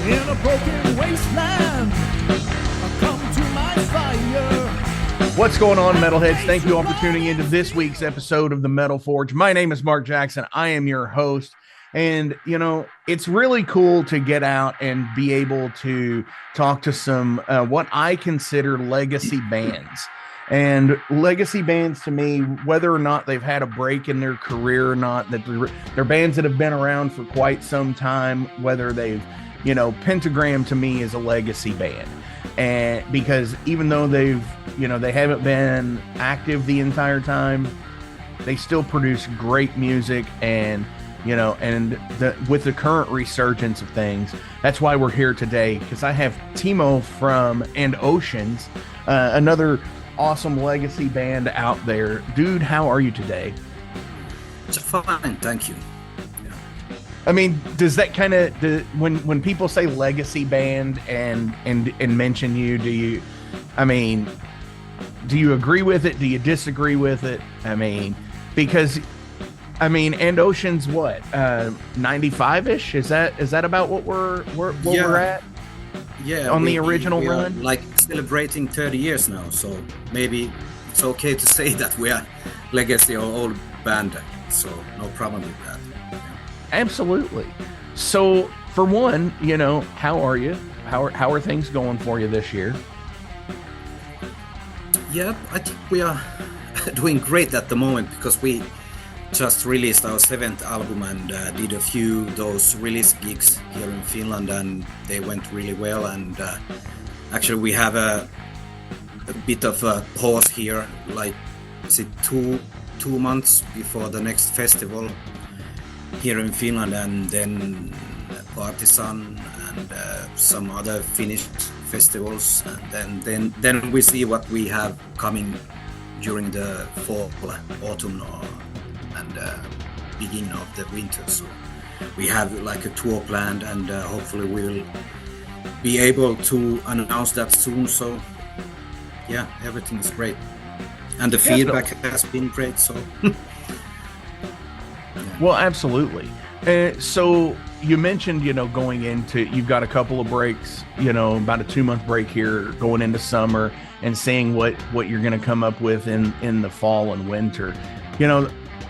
in a broken wasteland. Come to my fire. What's going on, metalheads? Thank you all for tuning into this week's episode of the Metal Forge. My name is Mark Jackson. I am your host. And, it's really cool to get out and be able to talk to some, what I consider legacy bands. And legacy bands to me, whether or not they've had a break in their career or not, that they're bands that have been around for quite some time, whether they've, Pentagram to me is a legacy band. And because even though they haven't been active the entire time, they still produce great music. And with the current resurgence of things, that's why we're here today, because I have Timo from And Oceans, another awesome legacy band out there. Dude, how are you today? It's fine, thank you. I mean, does that kind of, when people say legacy band and mention you, do you agree with it? Do you disagree with it? Because And Ocean's what, 95-ish? Is that about what we're at? Yeah, on the original we run, like celebrating 30 years now, so maybe it's okay to say that we are legacy or old band, so no problem with that. Absolutely. So for one, how are you? How are things going for you this year? Yeah, I think we are doing great at the moment, because we just released our 7th album and did a few those release gigs here in Finland, and they went really well. And actually we have a bit of a pause here, like is it two months before the next festival here in Finland, and then Partisan and some other Finnish festivals, and then we see what we have coming during the fall, autumn, and beginning of the winter. So we have like a tour planned, and hopefully we will be able to announce that soon. So yeah, everything is great, and the feedback has been great. So well, absolutely. So you mentioned, going into, you've got a couple of breaks, about a 2-month break here going into summer, and seeing what you're going to come up with in the fall and winter.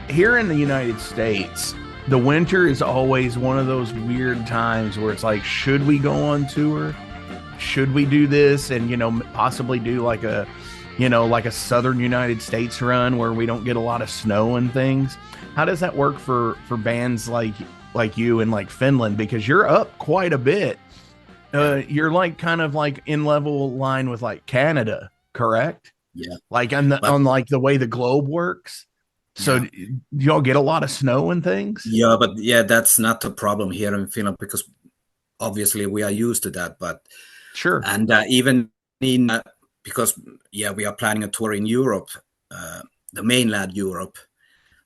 Here in the United States, the winter is always one of those weird times where it's like, should we go on tour? Should we do this? And, possibly do like a southern United States run where we don't get a lot of snow and things. How does that work for bands like you in like Finland? Because you're up quite a bit. You're like kind of like in level line with like Canada, correct? Yeah. Like on like the way the globe works. So yeah. Y'all get a lot of snow and things? Yeah, but that's not a problem here in Finland, because obviously we are used to that. But sure. And even in because we are planning a tour in Europe, the mainland Europe.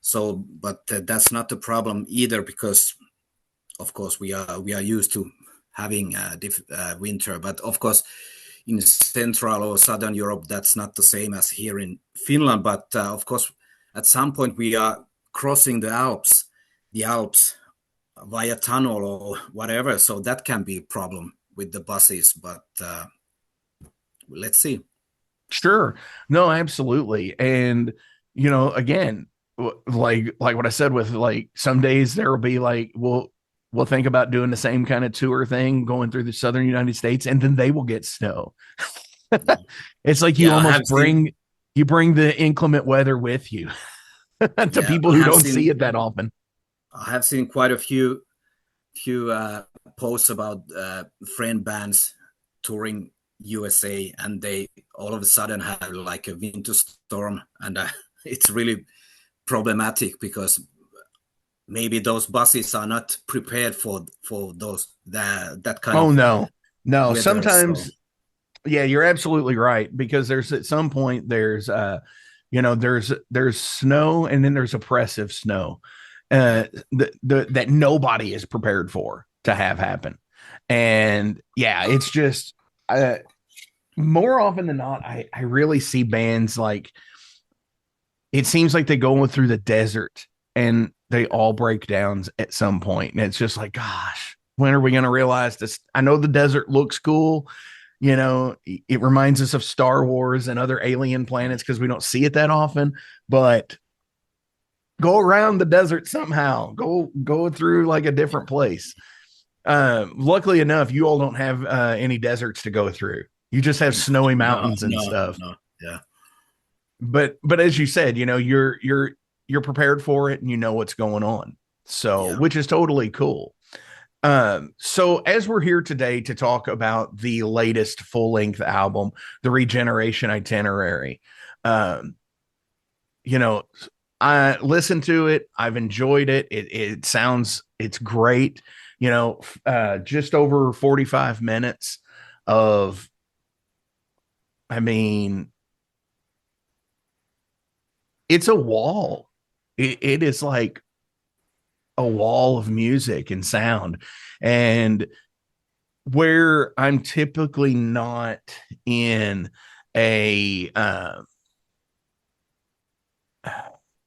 So, but that's not the problem either, because of course we are used to having winter. But of course, in Central or Southern Europe, that's not the same as here in Finland. But of course, at some point we are crossing the Alps via tunnel or whatever. So that can be a problem with the buses. But let's see. Sure. No, absolutely. And, again, like what I said, with like some days there will be like, we'll think about doing the same kind of tour thing going through the southern United States, and then they will get snow. It's like you almost bring the inclement weather with you to people who don't see it that often. I have seen quite a few posts about friend bands touring USA, and they all of a sudden have like a winter storm, and it's really problematic, because maybe those buses are not prepared for that kind of. No weather, sometimes so. Yeah, you're absolutely right, because there's at some point there's there's snow, and then there's oppressive snow that nobody is prepared for to have happen. And it's just more often than not, I really see bands like, it seems like they go through the desert and they all break down at some point. And it's just like, gosh, when are we going to realize this? I know the desert looks cool. You know, it reminds us of Star Wars and other alien planets because we don't see it that often, but go around the desert somehow. Go through like a different place. Luckily enough, you all don't have any deserts to go through. You just have snowy No, mountains and no, stuff. no. Yeah, But as you said, you know, you're prepared for it and you know what's going on. So, yeah. which is totally cool. So as we're here today to talk about the latest full-length album, The Regeneration Itinerary, um, you know, I listened to it. I've enjoyed it. It sounds, it's great. You know, just over 45 minutes of, I mean, it's a wall. It is like a wall of music and sound. And where I'm typically not in a,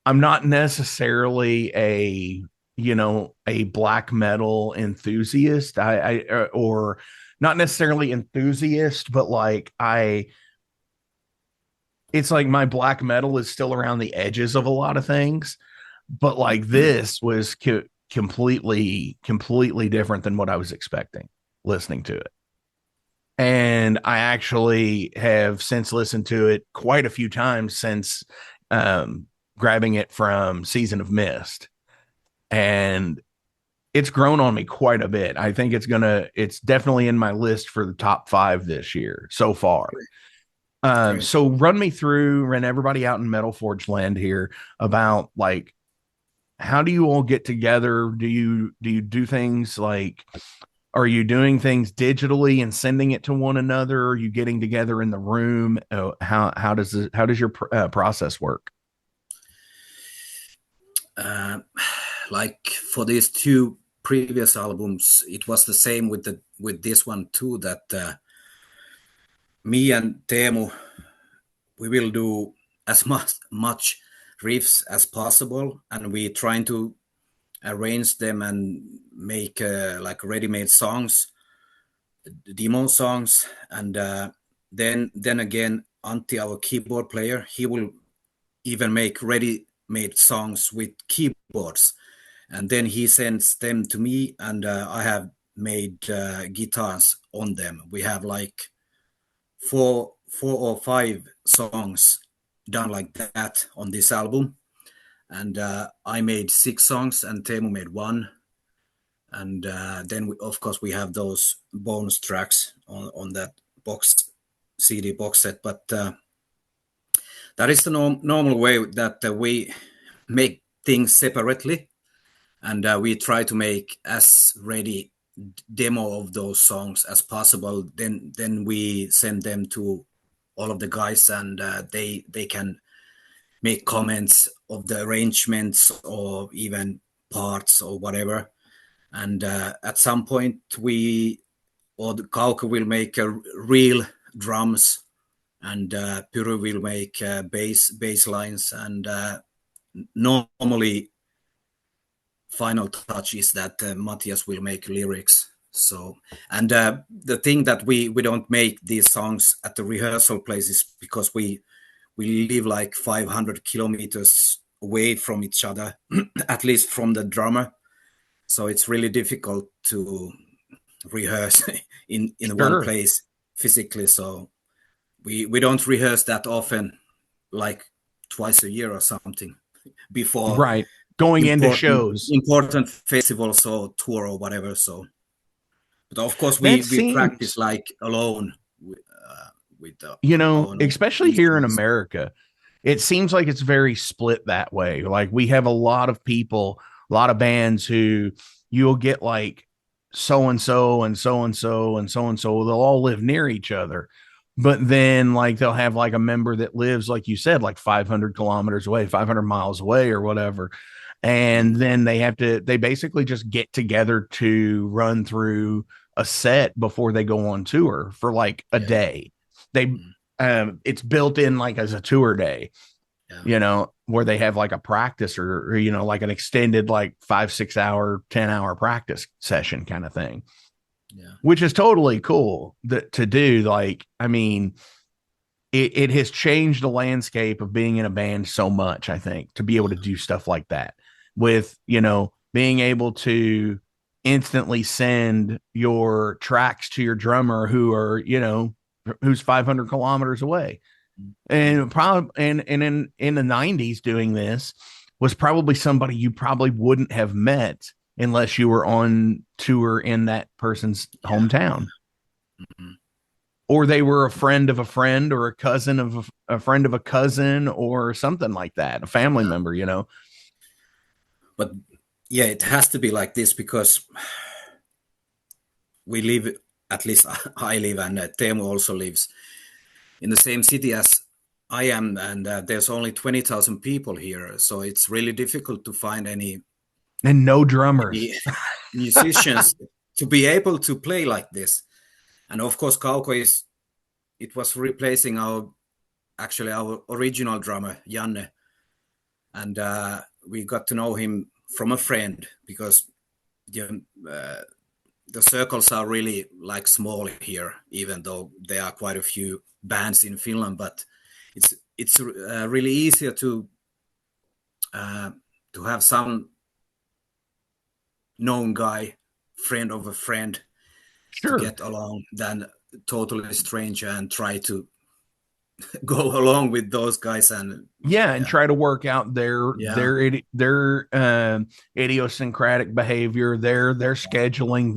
I'm not necessarily a, you know, a black metal enthusiast. Or not necessarily enthusiast, but like it's like my black metal is still around the edges of a lot of things. But like this was completely different than what I was expecting listening to it. And I actually have since listened to it quite a few times since grabbing it from Season of Mist. And it's grown on me quite a bit. I think it's definitely in my list for the top 5 this year so far. Great. So run everybody out in Metal Forge land here about like, how do you all get together? Do you do things like, are you doing things digitally and sending it to one another? Are you getting together in the room? How does your process work? Uh, like for these two previous albums, it was the same with this one too. That me and Teemu, we will do as much riffs as possible, and we trying to arrange them and make like ready-made songs, demo songs, and then again, Antti, our keyboard player, he will even make ready-made songs with keyboards, and then he sends them to me, and I have made guitars on them. We have like four or five songs done like that on this album, and I made 6 songs and Teemu made 1, and then of course we have those bonus tracks on that box CD box set. But that is the normal way that we make things separately, and we try to make as ready demo of those songs as possible. Then we send them to all of the guys, and they can make comments of the arrangements or even parts or whatever. And at some point we or the Kauko will make real drums, and Pyro will make bass lines, and normally final touch is that Matthias will make lyrics. So, and the thing that we don't make these songs at the rehearsal places because we live like 500 kilometers away from each other, at least from the drummer. So it's really difficult to rehearse in one Sure. place physically. So we don't rehearse that often, like twice a year or something, before Right. Going into shows. important festivals or tour or whatever. So, but of course That we practice seems, like alone with you know, own especially here in instruments. America, it seems like it's very split that way. Like we have a lot of people, a lot of bands who you'll get like so and so and so and so and so and so. They'll all live near each other. But then like they'll have like a member that lives, like you said, like 500 kilometers away, 500 miles away or whatever. And then they basically just get together to run through a set before they go on tour for like a Yeah. day. They Mm. it's built in like as a tour day. Yeah. where they have like a practice or like an extended like 5 6 hour 10 hour practice session kind of thing, Yeah. which is totally cool to do. Like, I mean, it has changed the landscape of being in a band so much, I think, to be able to do stuff like that with, being able to instantly send your tracks to your drummer who's 500 kilometers away. And probably, and in the 90s doing this was probably somebody you probably wouldn't have met unless you were on tour in that person's Yeah. hometown, Mhm. or they were a friend of a friend or a cousin of a friend of a cousin or something like that, a family Yeah. member. But yeah, it has to be like this because we live, at least I live, and Teemu also lives in the same city as I am, and there's only 20,000 people here, so it's really difficult to find And no drummers. any musicians to be able to play like this. And of course, Kauko it was replacing our original drummer Janne, and we got to know him from a friend because the, uh, the circles are really like small here, even though there are quite a few bands in Finland. But it's really easier to have some known guy, friend of a friend, to Sure. get along than totally stranger and try to go along with those guys. And Yeah, and yeah, try to work out their yeah, idiosyncratic behavior, their scheduling,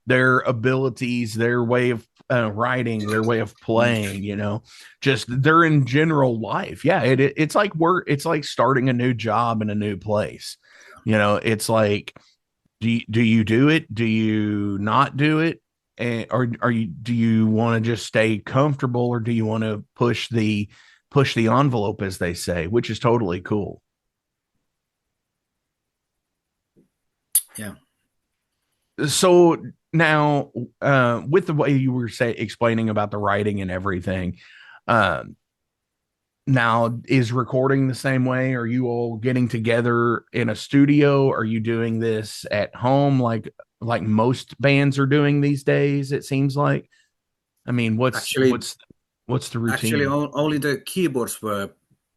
their abilities, their way of writing, their way of playing, just their in general life. Yeah, it's like starting a new job in a new place. It's like, do you do it? Do you not do it? Or do you want to just stay comfortable, or do you want to push the envelope, as they say, which is totally cool. yeah. So now, with the way you were explaining about the writing and everything, um, now is recording the same way? Are you all getting together in a studio? Are you doing this at home, like most bands are doing these days? It seems like. I mean, what's Actually, what's what's the actually, routine? only the keyboards were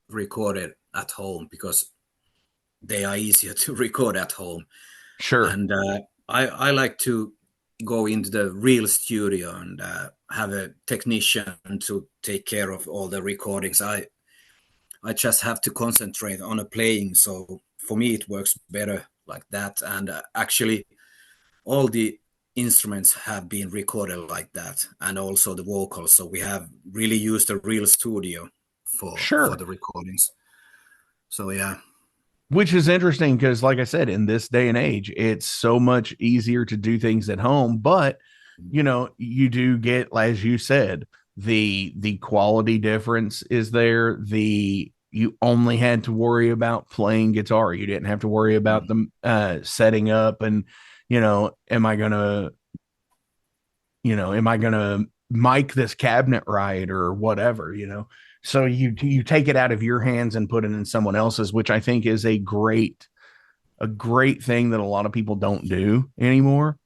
recorded at home because they are easier to record at home. Sure, And I like to go into the real studio and have a technician to take care of all the recordings. I just have to concentrate on a playing, so for me it works better like that. And actually, all the instruments have been recorded like that, and also the vocals. So we have really used a real studio for sure. the recordings. So yeah, Which is interesting because, like I said, in this day and age, it's so much easier to do things at home. But you do get, as you said, the quality difference is there. You only had to worry about playing guitar. You didn't have to worry about them setting up and am I gonna mic this cabinet right or whatever. So you take it out of your hands and put it in someone else's, which I think is a great thing that a lot of people don't do anymore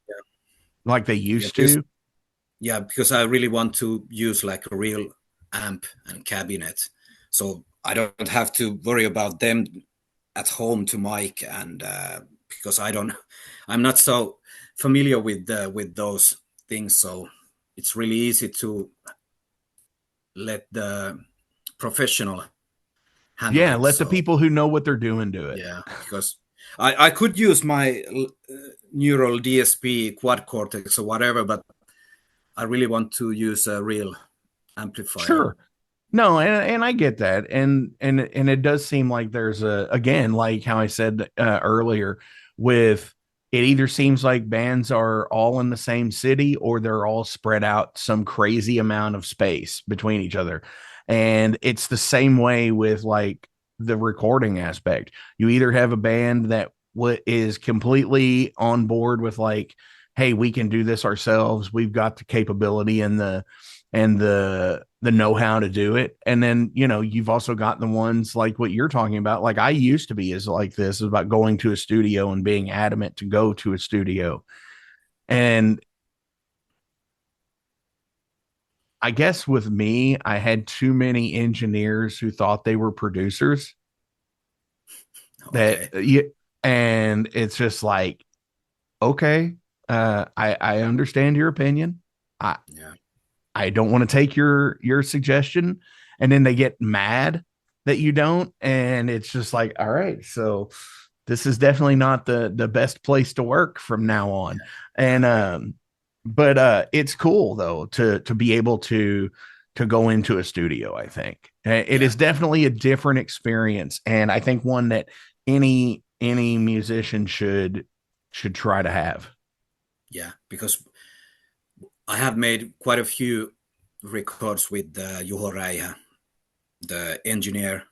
like they yeah, used to. because I really want to use like a real amp and cabinet, so I don't have to worry about them at home to mic. And because I'm not so familiar with those things, so it's really easy to let the professional handle Yeah, it. let the So people who know what they're doing do it. yeah, because I could use my neural DSP quad cortex or whatever, but I really want to use a real amplifier. Sure. No, and I get that, and it does seem like there's again, like how I said earlier, with it either seems like bands are all in the same city or they're all spread out some crazy amount of space between each other, and it's the same way with like the recording aspect. You either have a band that is completely on board with like, hey, we can do this ourselves. We've got the capability and and the know-how to do it. And then, you've also got the ones like what you're talking about. Like I used to be is like this, is about going to a studio and being adamant to go to a studio. And I guess with me, I had too many engineers who thought they were producers that Okay. and it's just like, okay, I understand your opinion. I Yeah. I don't want to take your suggestion. And then they get mad that you don't. And it's just like, all right, so this is definitely not the best place to work from now on. I And agree. but it's cool though to be able to go into a studio. I think it Yeah. is definitely a different experience, and I think one that any musician should try to have. Yeah. Because I have made quite a few records with Juho Räihä, the engineer.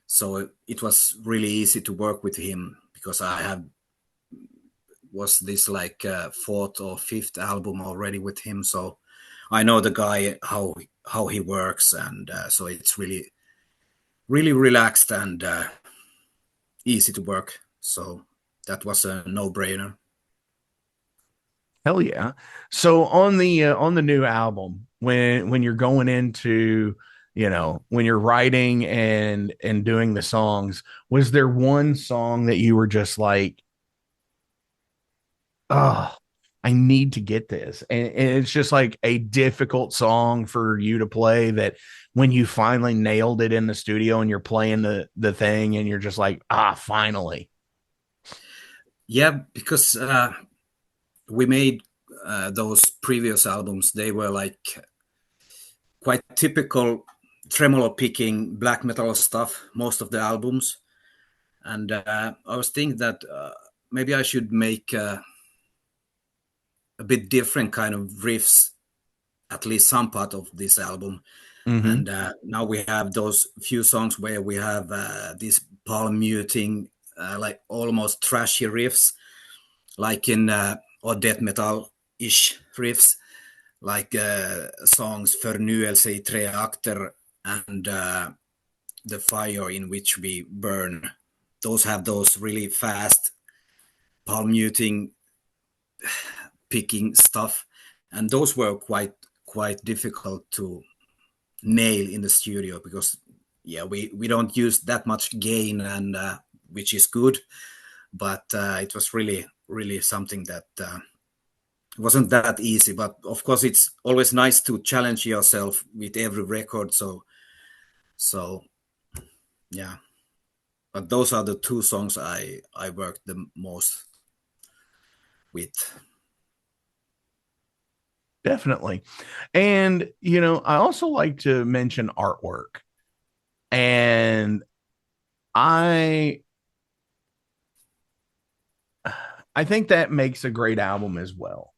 So it was really easy to work with him because I have was this like fourth or fifth album already with him. So I know the guy how he works, and so it's really relaxed and easy to work. So that was a no-brainer. Hell yeah. So on the new album, when you're going into, when you're writing and doing the songs, was there one song that you were just like, oh, I need to get this? And it's just like a difficult song for you to play that when you finally nailed it in the studio and you're playing the thing and you're just like, finally. Yeah, because we made those previous albums. They were like quite typical tremolo picking black metal stuff. Most of the albums, and I was thinking that maybe I should make a bit different kind of riffs, at least some part of this album. Mm-hmm. And now we have those few songs where we have this palm muting, like almost trashy riffs, like in or death metal ish riffs, like songs Förnyelse i tre akter and The Fire in Which We Burn. Those have those really fast palm muting picking stuff, and those were quite difficult to nail in the studio because yeah, we don't use that much gain, and which is good, but it was really something that wasn't that easy. But of course it's always nice to challenge yourself with every record, so yeah. But those are the two songs I worked the most with. Definitely. And, I also like to mention artwork. And I I think that makes a great album as well.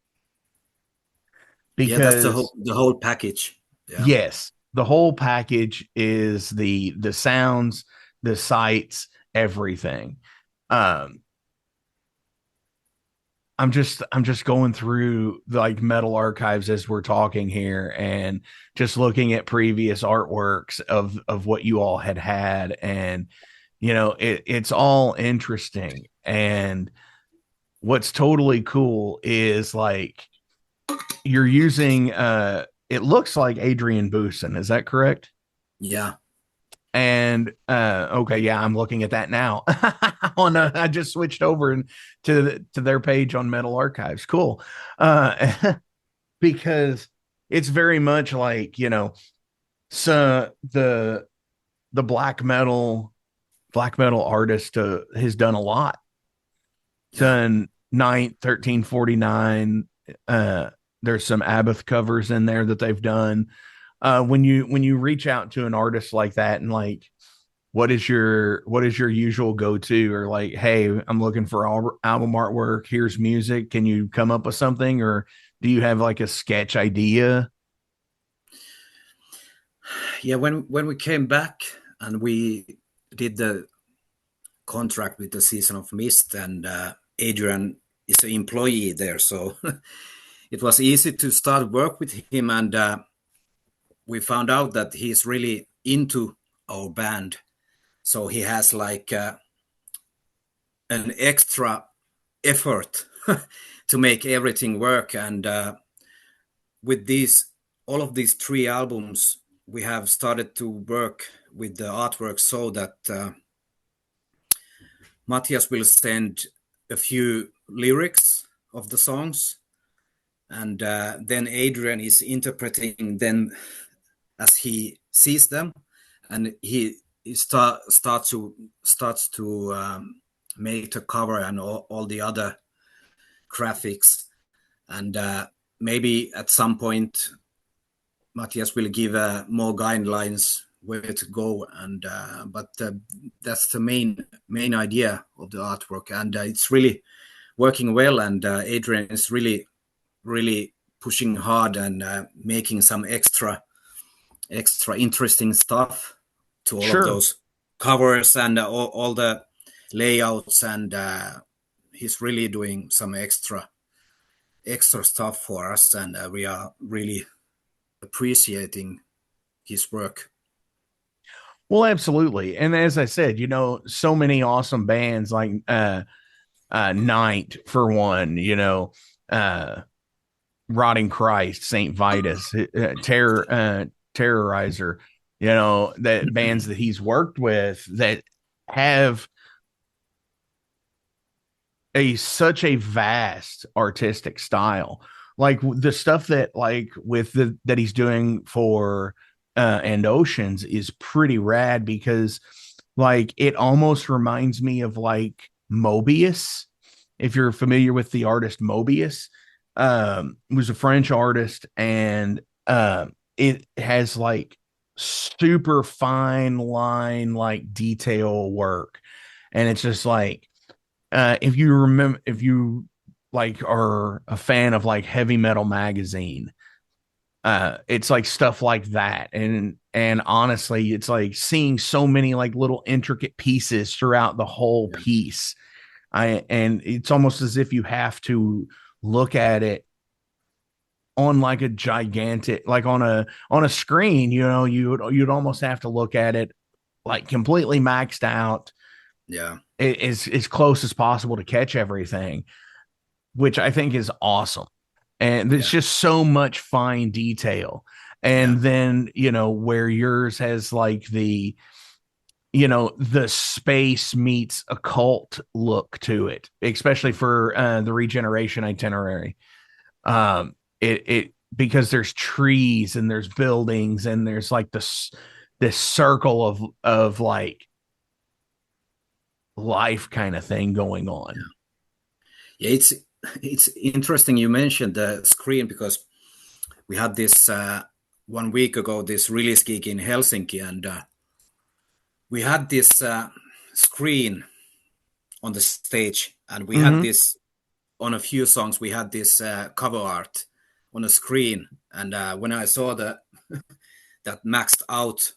Yeah, that's Because the whole package. Yeah. yes, the whole package is the sounds, the sights, everything. Um I'm just going through the like metal archives as we're talking here and just looking at previous artworks of what you all had, and it's all interesting. And what's totally cool is like you're using it looks like Adrian Boosin, is that correct? Yeah. And okay, yeah, I'm looking at that now. I just switched over to their page on Metal Archives. Cool. Because it's very much like, so the black metal artist has done a lot. Yeah. Done 1349. There's some Abbott covers in there that they've done. When you reach out to an artist like that and like, what is your usual go-to, or like, hey, I'm looking for album artwork, here's music, can you come up with something, or do you have like a sketch idea? Yeah, when we came back and we did the contract with the Season of Mist, and Adrian is an employee there, so it was easy to start work with him, and we found out that he's really into our band. So he has like an extra effort to make everything work. And with all of these 3 albums, we have started to work with the artwork so that Matthias will send a few lyrics of the songs, and then Adrian is interpreting them as he sees them, and he starts to make the cover and all the other graphics, and maybe at some point Matthias will give more guidelines where to go, and but that's the main idea of the artwork, and it's really working well, and Adrian is really pushing hard and making some extra interesting stuff to all of Sure. those covers and all the layouts, and he's really doing some extra stuff for us, and we are really appreciating his work. Well, absolutely. And as I said, so many awesome bands like Night for one, Rotting Christ, Saint Vitus, Terrorizer, that bands that he's worked with that have such a vast artistic style, like the stuff that that he's doing for and Oceans is pretty rad, because like it almost reminds me of like Mobius, if you're familiar with the artist Mobius. Was a French artist, and it has like super fine line like detail work, and it's just like if you like are a fan of like Heavy Metal Magazine, it's like stuff like that. And honestly, it's like seeing so many like little intricate pieces throughout the whole piece. And it's almost as if you have to look at it on like a gigantic, like on a screen, you'd almost have to look at it like completely maxed out, as close as possible to catch everything, which I think is awesome. And there's just so much fine detail. And then, where yours has like the space meets occult look to it, especially for the Regeneration Itinerary. It because there's trees and there's buildings and there's like this circle of like life kind of thing going on. Yeah, it's interesting you mentioned the screen, because we had this 1 week ago, this release gig in Helsinki, and we had this screen on the stage, and we had this on a few songs, we had this cover art on a screen, and when I saw that maxed out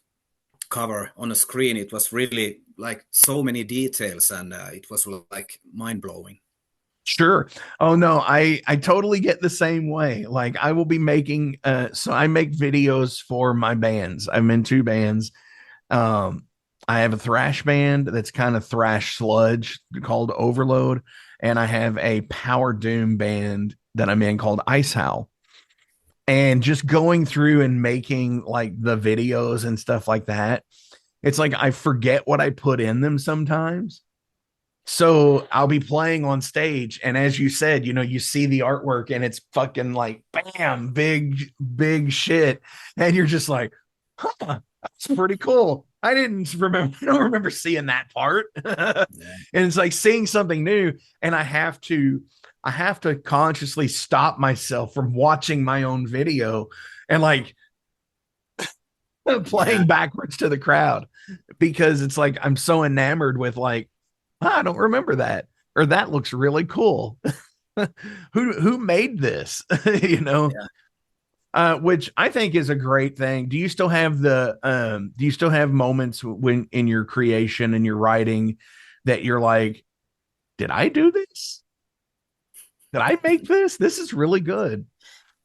cover on a screen, it was really like so many details, and it was like mind-blowing. Sure. Oh no, I totally get the same way. Like I will be making so I make videos for my bands. I'm in 2 bands. I have a thrash band that's kind of thrash sludge called Overload, and I have a power doom band that I'm in called Ice Howl. And just going through and making like the videos and stuff like that, it's like I forget what I put in them sometimes. So I'll be playing on stage, and as you said, you see the artwork and it's fucking like bam, big shit, and you're just like, huh, that's pretty cool. I don't remember seeing that part. And it's like seeing something new, and I have to consciously stop myself from watching my own video and like playing backwards to the crowd, because it's like I'm so enamored with like, I don't remember that, or that looks really cool. Who made this? Which I think is a great thing. Do you still have moments when in your creation and your writing that you're like, did I do this? Did I make this? This is really good.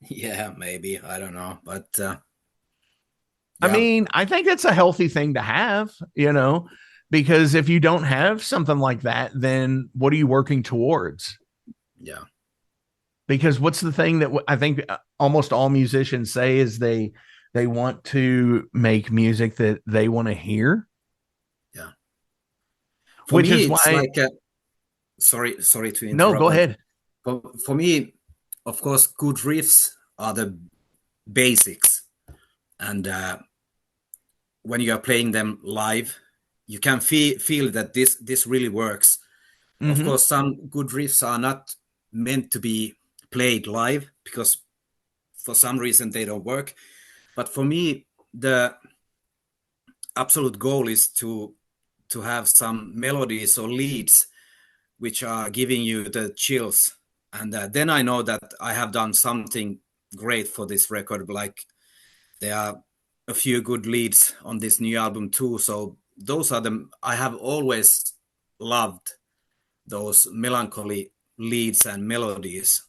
Yeah, maybe. I don't know. But I yeah, mean, I think it's a healthy thing to have, because if you don't have something like that, then what are you working towards? yeah. Because what's the thing that I think almost all musicians say is they want to make music that they want to hear, Yeah. For which me, is it's why. like sorry to No, interrupt, go but ahead. for me, of course, good riffs are the basics, and when you are playing them live, you can feel that this really works. Of Hmm. course, some good riffs are not meant to be played live because for some reason they don't work. But for me, the absolute goal is to have some melodies or leads which are giving you the chills, and then I know that I have done something great for this record. Like there are a few good leads on this new album too. So those are the I have always loved those melancholy leads and melodies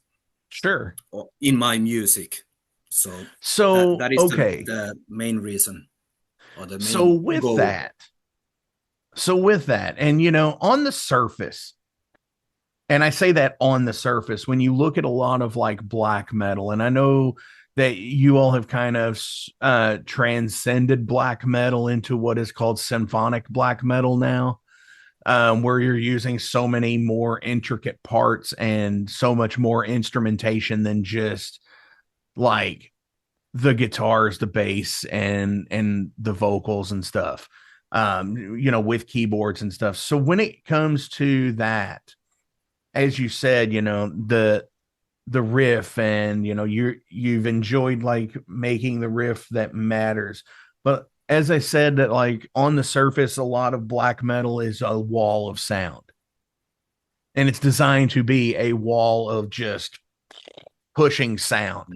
Sure. in my music. So that So, that is okay. the main reason or the So main with goal. that, and on the surface, and I say that on the surface, when you look at a lot of like black metal, and I know that you all have kind of transcended black metal into what is called symphonic black metal now, where you're using so many more intricate parts and so much more instrumentation than just like the guitars, the bass, and the vocals and stuff. With keyboards and stuff. So when it comes to that, as you said, the riff, and you've enjoyed like making the riff that matters. But as I said, that like on the surface, a lot of black metal is a wall of sound. And it's designed to be a wall of just pushing sound.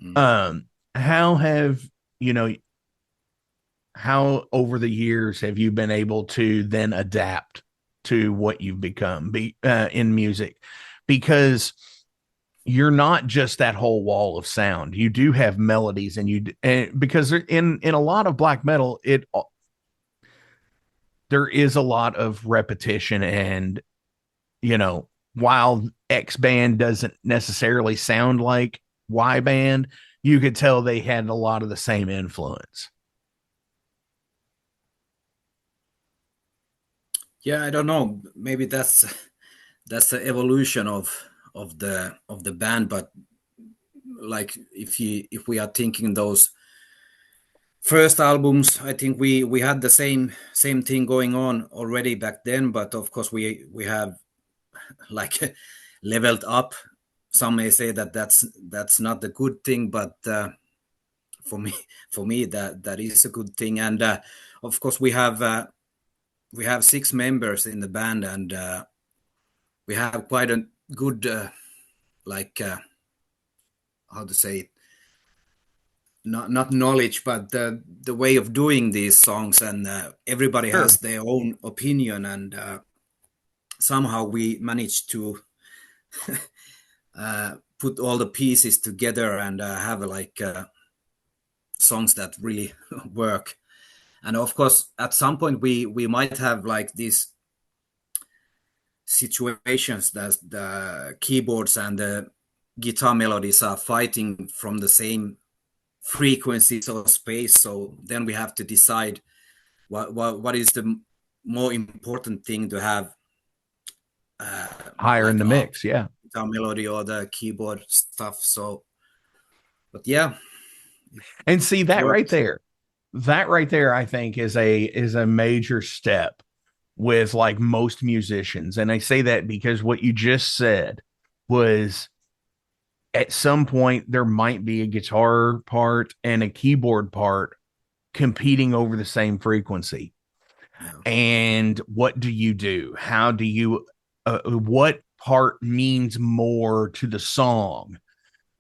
Mm, mm. Um, how have you know how over the years have you been able to then adapt to what you've become in music? Because you're not just that whole wall of sound. You do have melodies, and because in a lot of black metal, it there is a lot of repetition, and while X band doesn't necessarily sound like Y band, you could tell they had a lot of the same influence. Yeah, I don't know. Maybe that's the evolution of the band. But like if we are thinking those first albums, I think we had the same thing going on already back then. But of course we have like leveled up. Some may say that that's not the good thing, but for me for me that is a good thing. And of course we have six members in the band, and we have quite a good like how to say it, not knowledge, but the way of doing these songs, and everybody Sure. has their own opinion, and somehow we managed to put all the pieces together and have like songs that really work. And of course at some point we might have like these situations that the keyboards and the guitar melodies are fighting from the same frequencies or space. So then we have to decide what is the more important thing to have, Higher in like the our mix, yeah. guitar melody or the keyboard stuff. So, but yeah, And see it worked. that right there, I think is a major step with like most musicians. And I say that because what you just said was at some point there might be a guitar part and a keyboard part competing over the same frequency. Yeah, And what do you do? How do you what part means more to the song?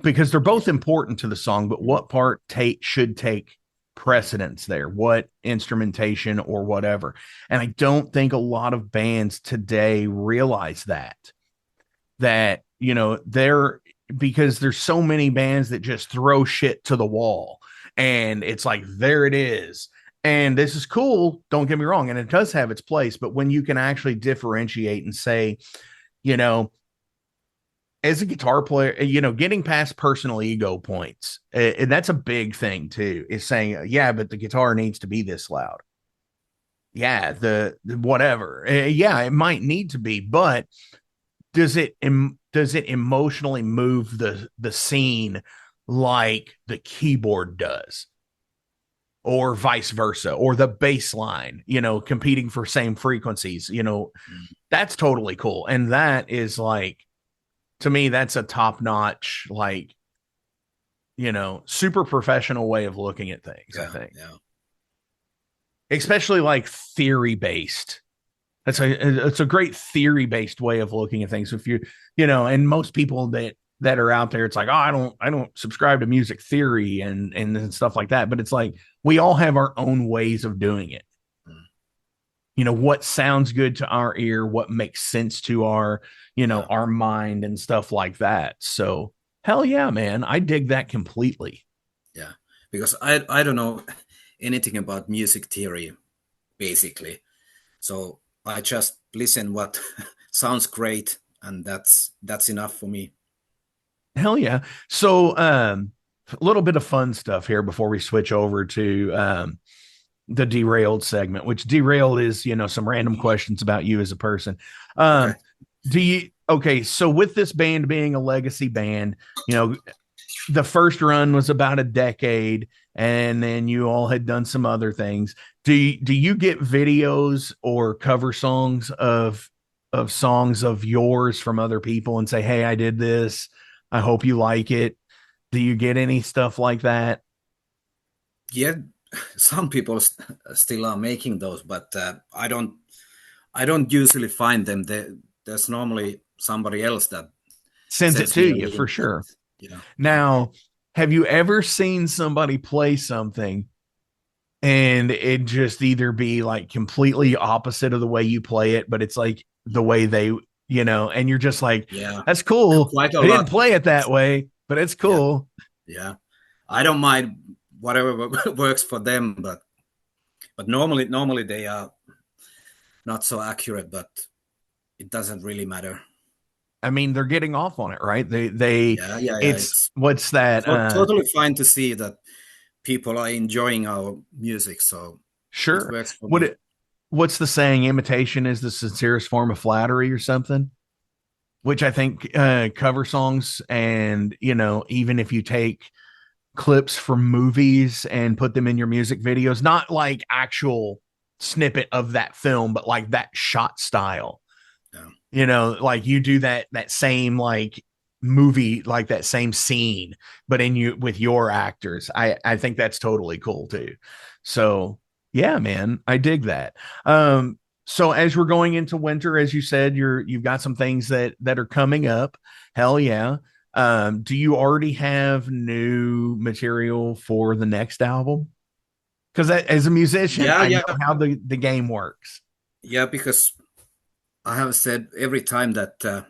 Because they're yeah, both important to the song, but what part should take precedence there? What instrumentation or whatever? And I don't think a lot of bands today realize that they're because there's so many bands that just throw shit to the wall and it's like, there it is. And this is cool. Don't get me wrong. And it does have its place. But when you can actually differentiate and say, you know, as a guitar player, getting past personal ego points, and that's a big thing too, is saying, yeah, but the guitar needs to be this loud. Yeah, the whatever. Yeah, it might need to be, but does it emotionally move the scene like the keyboard does? Or vice versa, or the bass line, competing for same frequencies, that's totally cool. And that is like, to me, that's a top notch, like, super professional way of looking at things, I think. Yeah. Especially like theory based. It's a great theory based way of looking at things. If and most people that are out there, it's like, oh, I don't subscribe to music theory and stuff like that. But it's like, we all have our own ways of doing it. What sounds good to our ear, what makes sense to our, our mind and stuff like that. So hell yeah, man. I dig that completely. Yeah. Because I don't know anything about music theory, basically. So I just listen what sounds great, and that's enough for me. Hell yeah. So a little bit of fun stuff here before we switch over to the derailed segment, which derailed is, some random questions about you as a person. Okay. So with this band being a legacy band, the first run was about a decade, and then you all had done some other things. Do you get videos or cover songs of songs of yours from other people and say, hey, I did this, I hope you like it? Do you get any stuff like that? Yeah, some people still are making those, but I don't usually find them. There's normally somebody else that Sends it sends to me a you for link. sure. Yeah. Now, have you ever seen somebody play something and it just either be like completely opposite of the way you play it, but it's like the way they, and you're just like, Yeah, that's cool. quite a They didn't lot. play it that way, but it's Yeah, cool. yeah. I don't mind whatever works for them, but normally they are not so accurate, but it doesn't really matter. I mean, they're getting off on it, right? Yeah. It's what's that? Totally fine to see that people are enjoying our music, so it Sure. works for me. What's the saying? Imitation is the sincerest form of flattery or something, which I think cover songs, and, even if you take clips from movies and put them in your music videos, not like actual snippet of that film, but like that shot style. Like you do that same like movie, like that same scene, but in you with your actors. I think that's totally cool too. So yeah, man, I dig that. So as we're going into winter, as you said, you've got some things that are coming up. Hell yeah. Do you already have new material for the next album? Because as a musician, I know Yeah, how the game works. yeah. Because I have said every time that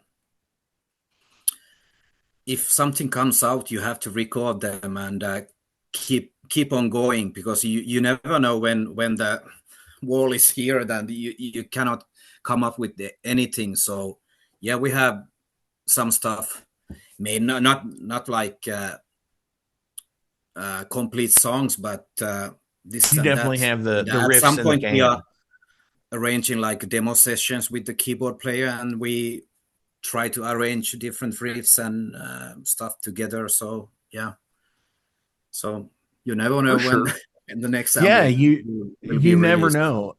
if something comes out, you have to record them and keep on going, because you never know when the wall is here, then you cannot come up with anything. So yeah, we have some stuff made, not like complete songs, but this You and definitely that. have And the at riffs some in the point, we can. are arranging like demo sessions with the keyboard player, and we try to arrange different riffs and stuff together. So yeah, so you never For know when sure. the next Yeah, album will be you never released. know.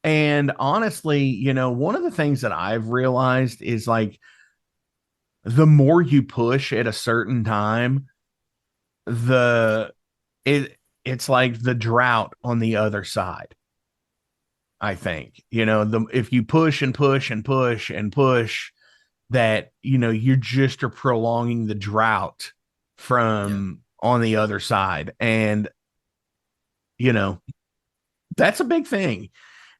And honestly, one of the things that I've realized is like the more you push at a certain time, the it's like the drought on the other side. I think, the if you push and push and push and push, that, you just are prolonging the drought Yeah, from on the other side. And, you know, that's a big thing.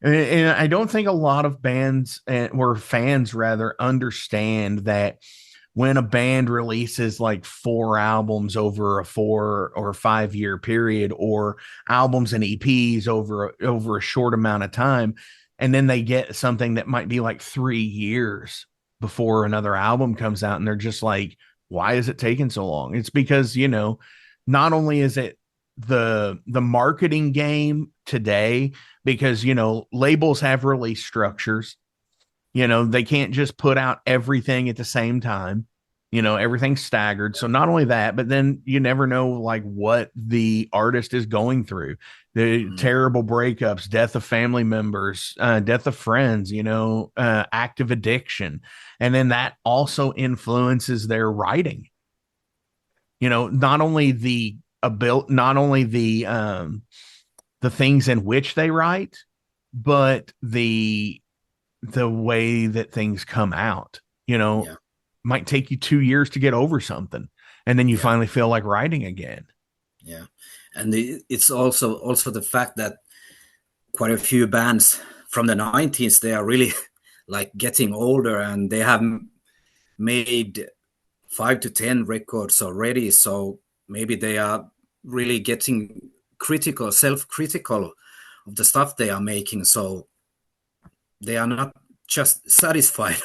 And I don't think a lot of bands or fans rather understand that when a band releases like 4 albums over a 4 or 5 year period, or albums and EPs over a short amount of time, and then they get something that might be like 3 years before another album comes out, and they're just like, why is it taking so long? It's because, not only is it the marketing game today, because labels have release structures. They can't just put out everything at the same time. Everything's staggered. So not only that, but then you never know like what the artist is going through. The terrible breakups, death of family members, death of friends, active addiction. And then that also influences their writing. Not only the things in which they write, but the way that things come out. Yeah. Might take you 2 years to get over something, and then you finally feel like writing again. Yeah. And it's also the fact that quite a few bands from the 90s, they are really like getting older, and they have made 5 to 10 records already. So maybe they are really getting self-critical of the stuff they are making. So they are not just satisfied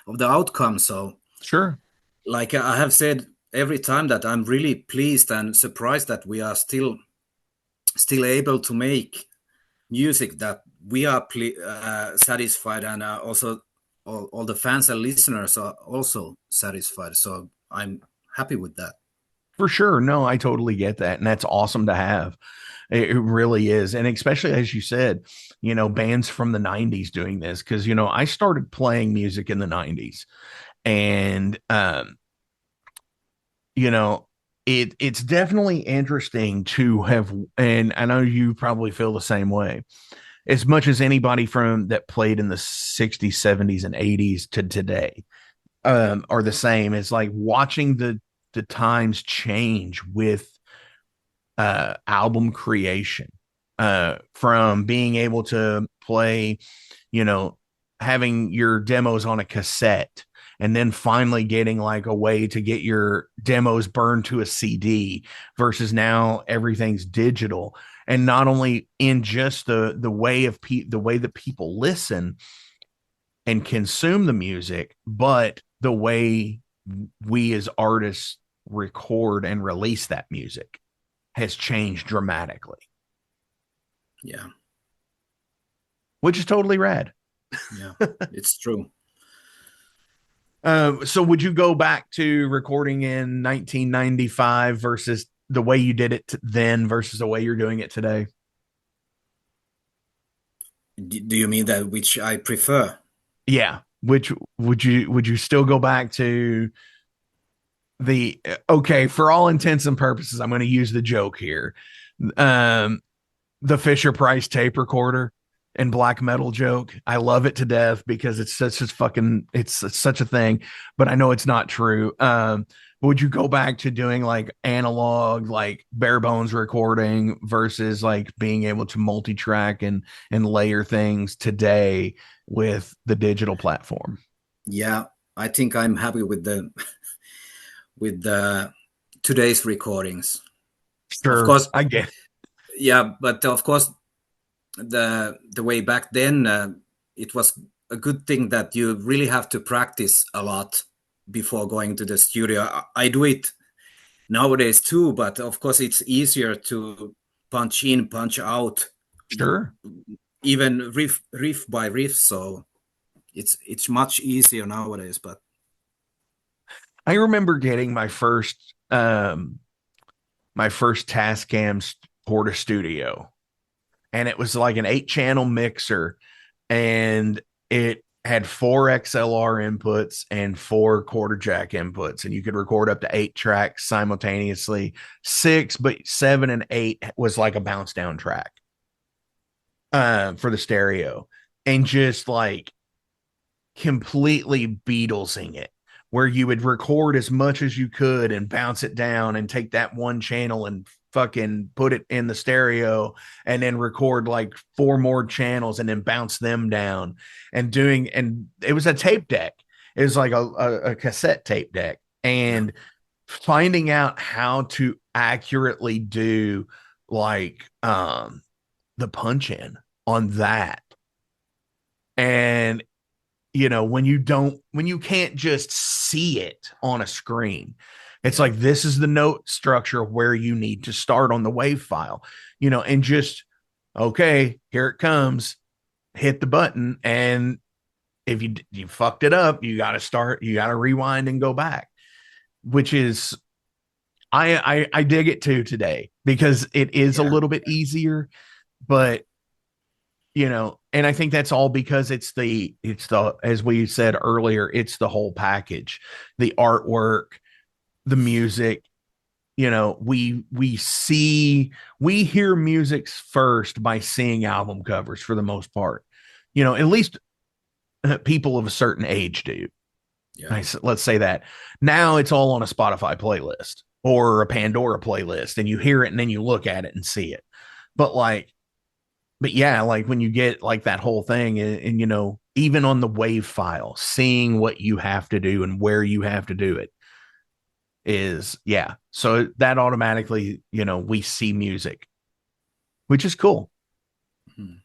of the outcome. So sure, like I have said every time, that I'm really pleased and surprised that we are still able to make music that we are satisfied, and also all the fans and listeners are also satisfied. So I'm happy with that. For sure. No, I totally get that. And that's awesome to have. It really is. And especially, as you said, bands from the 90s doing this, because, I started playing music in the 90s, and, it's definitely interesting to have, and I know you probably feel the same way, as much as anybody from that played in the 60s, 70s, and 80s to today are the same. It's like watching the times change with album creation, from being able to play, having your demos on a cassette, and then finally getting like a way to get your demos burned to a CD, versus now everything's digital. And not only in just the way that people listen and consume the music, but the way we as artists record and release that music has changed dramatically. Yeah. Which is totally rad. Yeah, it's true. So would you go back to recording in 1995 versus the way you did it then versus the way you're doing it today? Do you mean that which I prefer? Yeah. Which would you still go back to okay, for all intents and purposes, I'm going to use the joke here. The Fisher Price tape recorder and black metal joke. I love it to death because it's such a thing, but I know it's not true. Would you go back to doing like analog, like bare bones recording versus like being able to multi-track and layer things today with the digital platform? Yeah, I think I'm happy with the today's recordings. Sure, of course, I get it. Yeah, but of course, the way back then, it was a good thing that you really have to practice a lot before going to the studio. I do it nowadays too, but of course it's easier to punch in, punch out. Sure. Even riff by riff, so it's much easier nowadays. But I remember getting my first Tascam Porta Studio, and it was like an 8-channel mixer, and it had 4 XLR inputs and 4 quarter jack inputs, and you could record up to 8 tracks simultaneously. 6, but 7 and 8 was like a bounce down track for the stereo, and just like completely Beatlesing it, where you would record as much as you could and bounce it down and take that one channel and fucking put it in the stereo, and then record like 4 more channels and then bounce them down, and it was a tape deck. It was like a cassette tape deck, and finding out how to accurately do like the punch in on that. And when you can't just see it on a screen, it's like, this is the note structure where you need to start on the wave file, and just, okay, here it comes, hit the button. And if you fucked it up, you got to rewind and go back, which is, I dig it too today, because it is a little bit easier, but and I think that's all because it's the, as we said earlier, it's the whole package, the artwork, the music. We hear music first by seeing album covers for the most part. At least people of a certain age do. Let's say that. Now it's all on a Spotify playlist or a Pandora playlist, and you hear it and then you look at it and see it. But yeah, like when you get like that whole thing, and even on the wave file, seeing what you have to do and where you have to do it is, so that automatically, we see music, which is cool. Mm-hmm.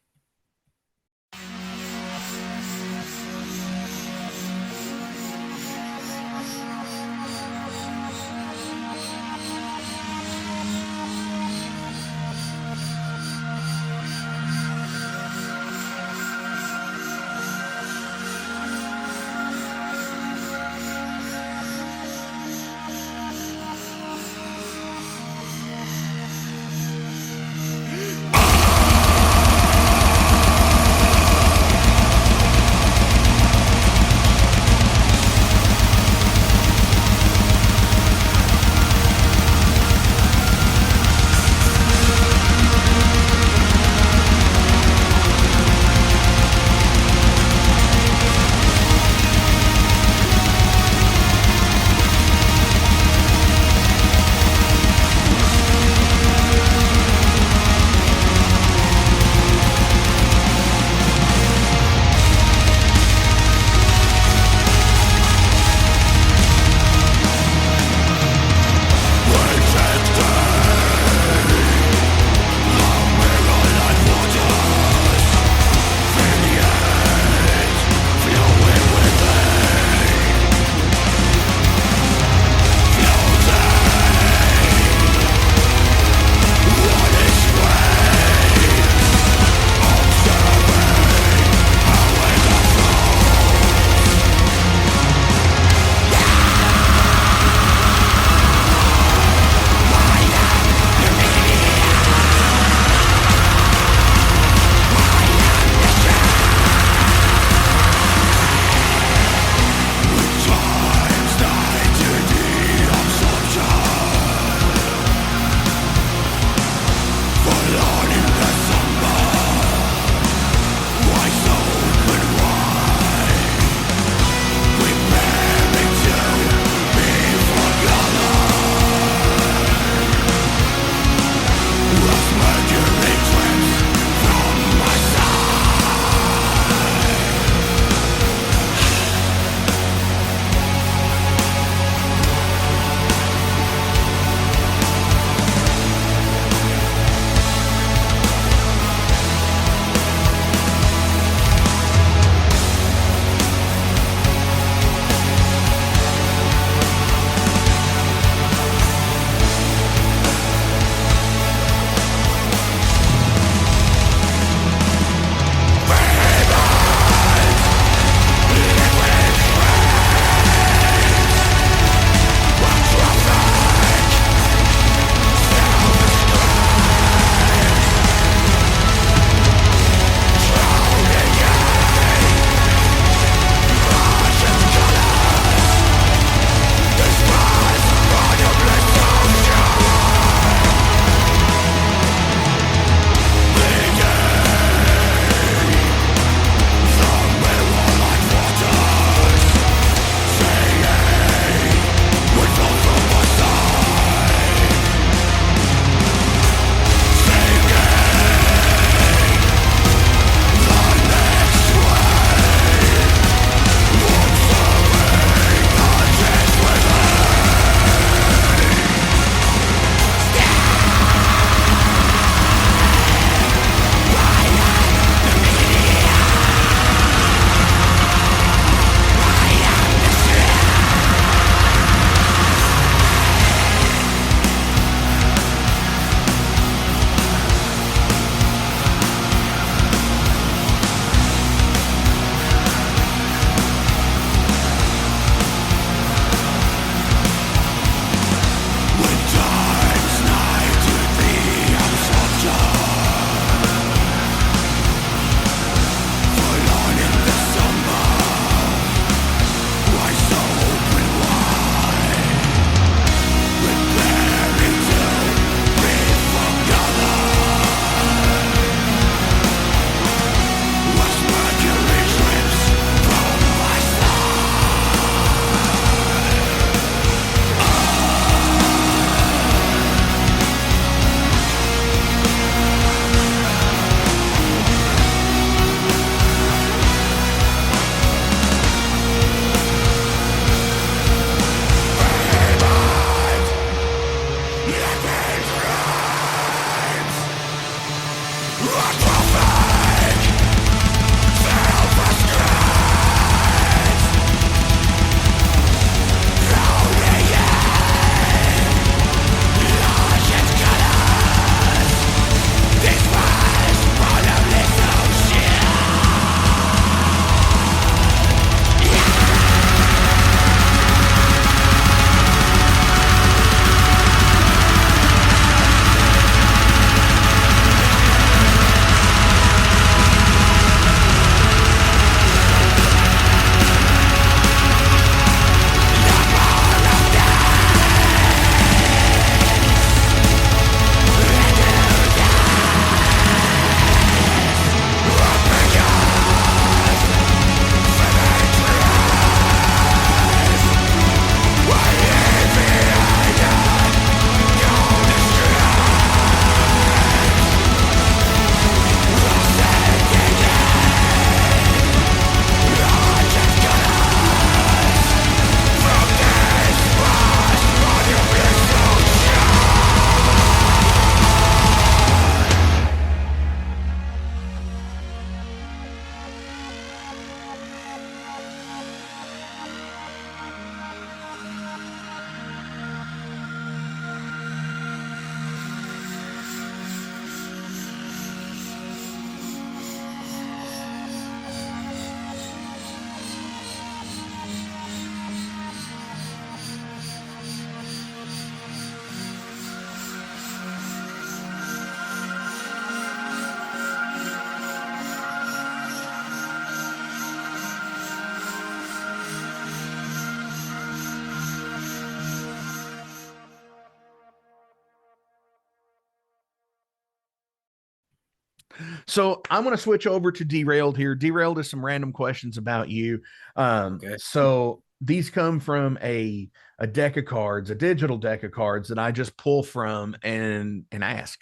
So I'm going to switch over to Derailed here. Derailed is some random questions about you. Okay. So these come from a deck of cards, a digital deck of cards that I just pull from and ask.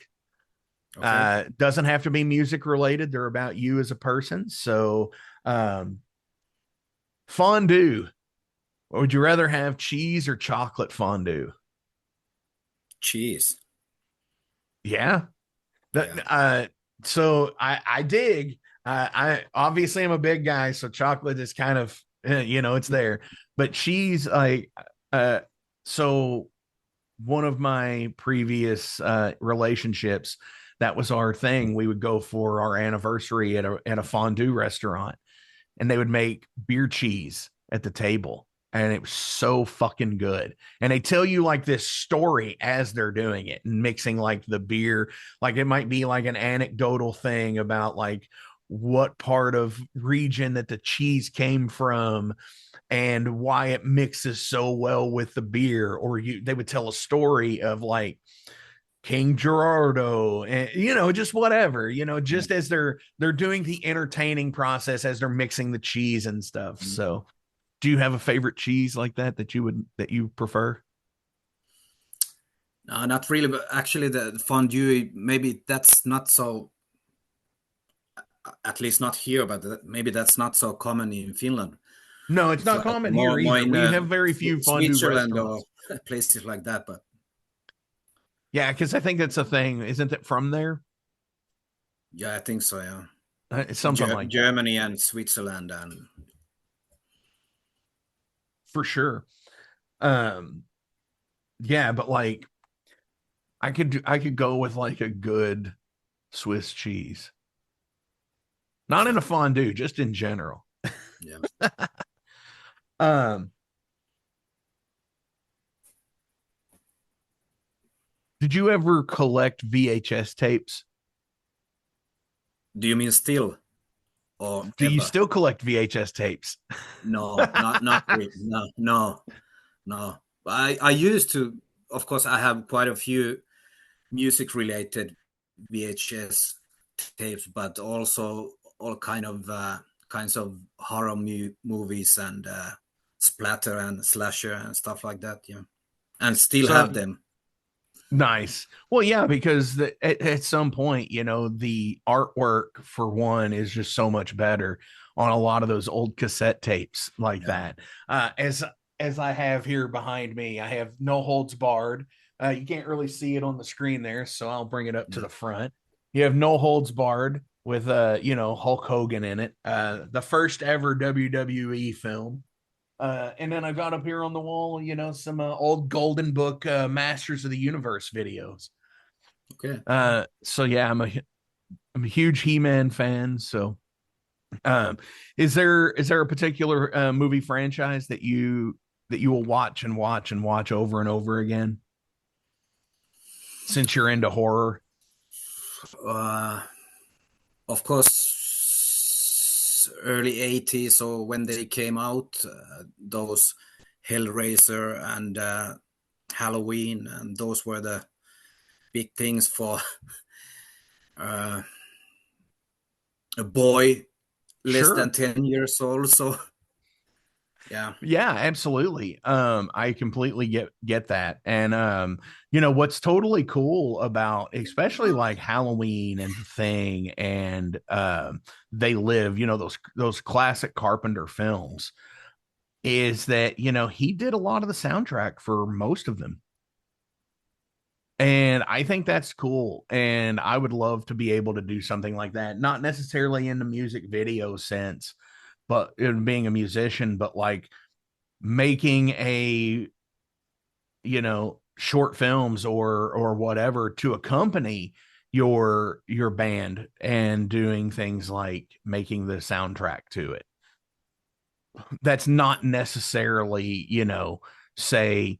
Okay. Doesn't have to be music related. They're about you as a person. So um, fondue. Would you rather have cheese or chocolate fondue? Cheese. Yeah. The, Yeah. so I dig. I obviously am a big guy, so chocolate is kind of it's there. But cheese, like uh, so one of my previous relationships, that was our thing. We would go for our anniversary at a fondue restaurant, and they would make beer cheese at the table. And it was so fucking good. And they tell you like this story as they're doing it and mixing like the beer. Like it might be like an anecdotal thing about like what part of region that the cheese came from and why it mixes so well with the beer. Or they would tell a story of like King Gerardo, and just whatever, Yeah. just as they're doing the entertaining process as they're mixing the cheese and stuff. Mhm. So, do you have a favorite cheese like that you prefer? No, not really, but actually the fondue, maybe that's not so, at least not here, but maybe that's not so common in Finland. No, it's It's not like common here more either. in We have very few fondue Switzerland or restaurants. places like that. But Yeah, because I think that's a thing. Isn't it from there? yeah, I think so. Yeah, It's something like that Germany and Switzerland and for sure. Um, yeah, but like I could go with like a good Swiss cheese, not in yeah, a fondue, just in general. yeah. Um, Did you ever collect VHS tapes? Do you mean still or Do you ever? still collect VHS tapes? No, not really. No, no, no. I used to. Of course, I have quite a few music related VHS tapes, but also all kinds of horror movies and splatter and slasher and stuff like that. Yeah, and still So have them. nice. Well, yeah, because at some point, the artwork for one is just so much better on a lot of those old cassette tapes like Yeah, that. As I have here behind me, I have No Holds Barred. You can't really see it on the screen there, so I'll bring it up to yeah, the front. You have No Holds Barred with Hulk Hogan in it. The first ever WWE film. And then I got up here on the wall, some old Golden Book Masters of the Universe videos. okay. So yeah, I'm a huge He-Man fan. So, um, is there a particular movie franchise that you will watch and watch and watch over and over again since you're into horror? Uh, of course, early 80s or when they came out, those Hellraiser and Halloween, and those were the big things for uh, a boy less than Sure. 10 years old. So, yeah, Yeah, absolutely. I completely get that. And what's totally cool about especially like Halloween and The Thing and They Live, those classic Carpenter films is that, he did a lot of the soundtrack for most of them. And I think that's cool. And I would love to be able to do something like that, not necessarily in the music video sense, but in being a musician, but like making short films or whatever to accompany your band and doing things like making the soundtrack to it. That's not necessarily, say,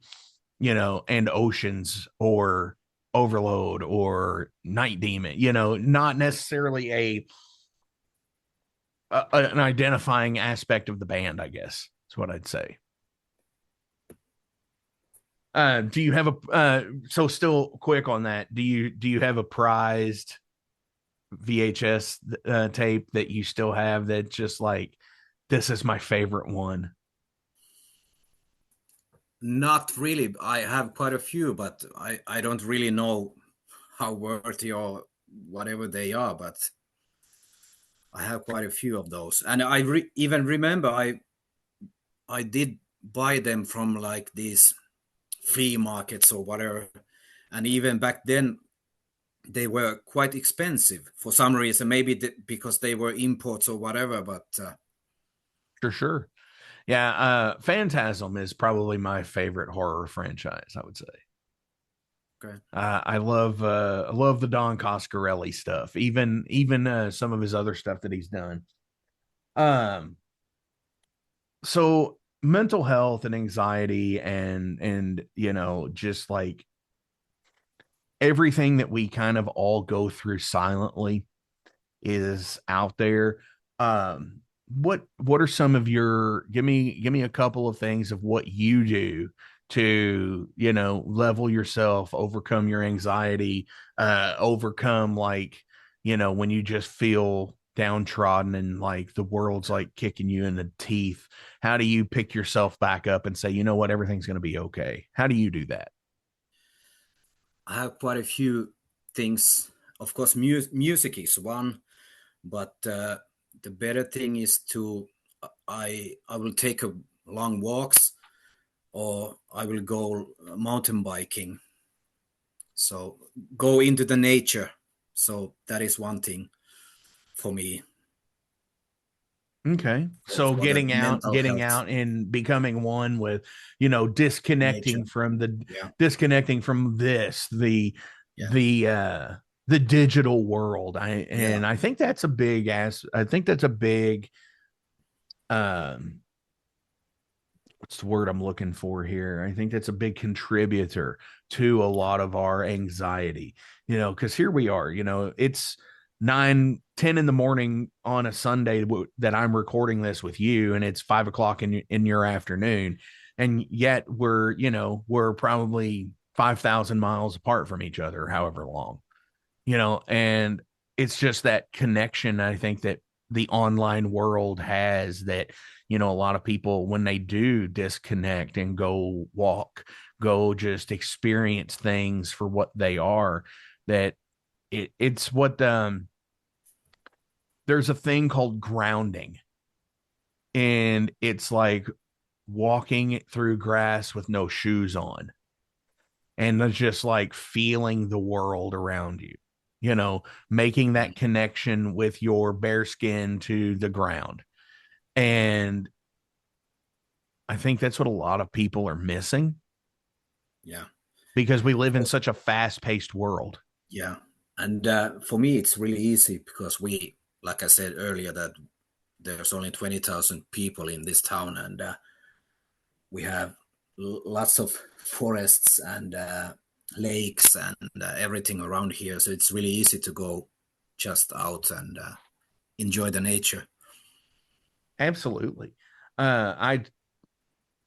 and Oceans or Overload or Night Demon, not necessarily an identifying aspect of the band, I guess. That's what I'd say. Do you have a so still quick on that? Do you have a prized VHS tape that you still have that just like, this is my favorite one? Not really. I have quite a few, but I don't really know how worthy or whatever they are. But I have quite a few of those, and even remember I did buy them from like these flea markets or whatever, and even back then they were quite expensive for some reason. Maybe because they were imports or whatever. But For sure. Yeah, Phantasm is probably my favorite horror franchise, I would say. okay, I love the Don Coscarelli stuff, even some of his other stuff that he's done. Um, so mental health and anxiety and just like everything that we kind of all go through silently is out there. What are some of your, give me a couple of things of what you do to, level yourself, overcome your anxiety, overcome like, when you just feel downtrodden and like the world's like kicking you in the teeth. How do you pick yourself back up and say, you know what, everything's going to be okay? How do you do that? I have quite a few things. Of course, music is one, but the better thing is to I will take a long walks or I will go mountain biking. So go into the nature. So that is one thing for me Okay. So for the mental getting health. out and becoming one with, Nature. Yeah, disconnecting from yeah, the digital world. yeah. I think that's a big I think that's a big um what's the word I'm looking for here? I think that's a big contributor to a lot of our anxiety, because here we are, it's 9, 10 in the morning on a Sunday that I'm recording this with you, and it's 5 o'clock in your afternoon. And yet we're probably 5,000 miles apart from each other, however long, and it's just that connection I think that the online world has that, a lot of people, when they do disconnect and go walk, go just experience things for what they are, that it's what there's a thing called grounding, and it's like walking through grass with no shoes on, and it's just like feeling the world around you, making that connection with your bare skin to the ground. And I think that's what a lot of people are missing Yeah, because we of live in course. such a fast-paced world. Yeah, and for me it's really easy because we, like I said earlier, that there's only 20,000 people in this town, and we have lots of forests and lakes and everything around here. So it's really easy to go just out and enjoy the nature. Absolutely. I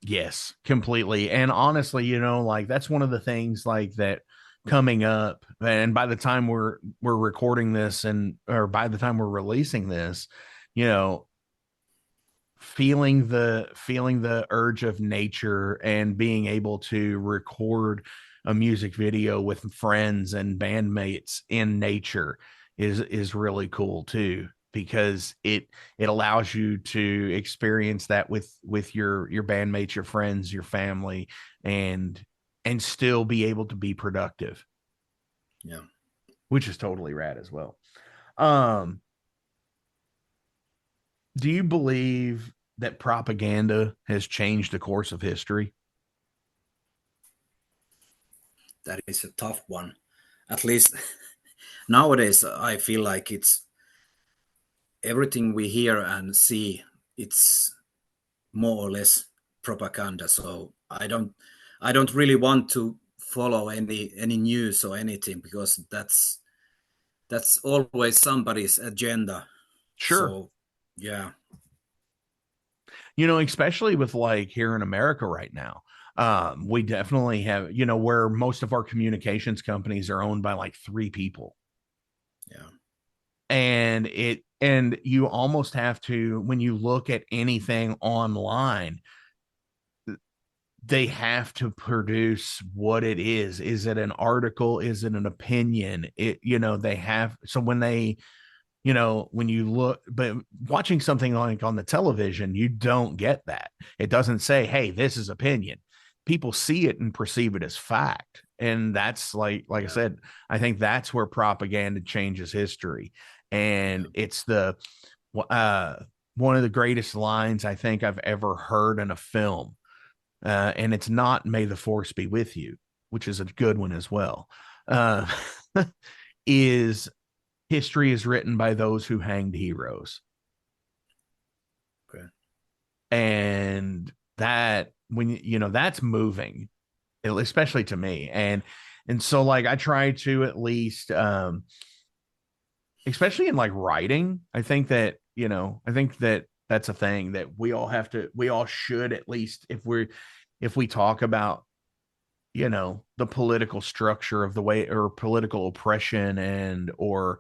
Yes, completely. And honestly, like that's one of the things like that coming up. And by the time we're recording this, and or by the time we're releasing this, you know, feeling the urge of nature and being able to record a music video with friends and bandmates in nature is really cool too, because it allows you to experience that with your bandmates, your friends, your family, and still be able to be productive, Yeah, which is totally rad as well. um do you believe that propaganda has changed the course of history? that is a tough one. At least nowadays, I feel like it's everything we hear and see. It's more or less propaganda. So I don't really want to follow any news or anything because that's always somebody's agenda. Sure. So yeah, Especially with like here in America right now. We definitely have, where most of our communications companies are owned by like three people. yeah, And you almost have to, when you look at anything online, they have to produce what it is. Is it an article? Is it an opinion? They have, so when they, when you look, but watching something like on the television, you don't get that. It doesn't say, hey, this is opinion. People see it and perceive it as fact. And that's like I said, I think that's where propaganda changes history. And it's uh, one of the greatest lines I think I've ever heard in a film. And it's not "May the Force be with you," which is a good one as well. Uh, is history is written by those who hanged heroes. Okay. And that, when that's moving, especially to me. And so like I try to at least especially in like writing, I think that that's a thing that we all should, at least if we talk about the political structure of the way, or political oppression, and or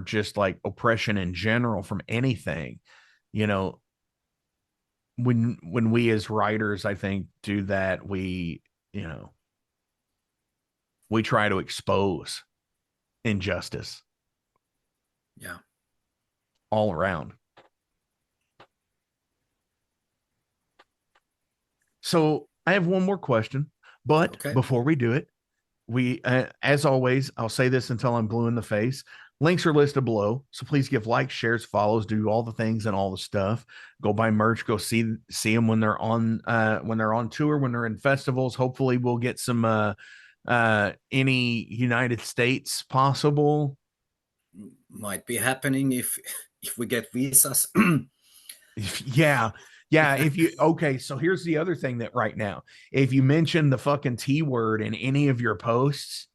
just like oppression in general from anything, you know when we as writers, I think, do that, you know we try to expose injustice Yeah. all around. So I have one more question, but Okay. before we do it, as always, I'll say this until I'm blue in the face. Links are listed below, so please give likes, shares, follows, do all the things and all the stuff. Go buy merch, go see them when they're on tour, when they're in festivals. Hopefully, we'll get some any United States possible. Might be happening if we get visas. Yeah. Yeah. If you, okay. So here's the other thing that right now, if you mention the fucking T word in any of your posts,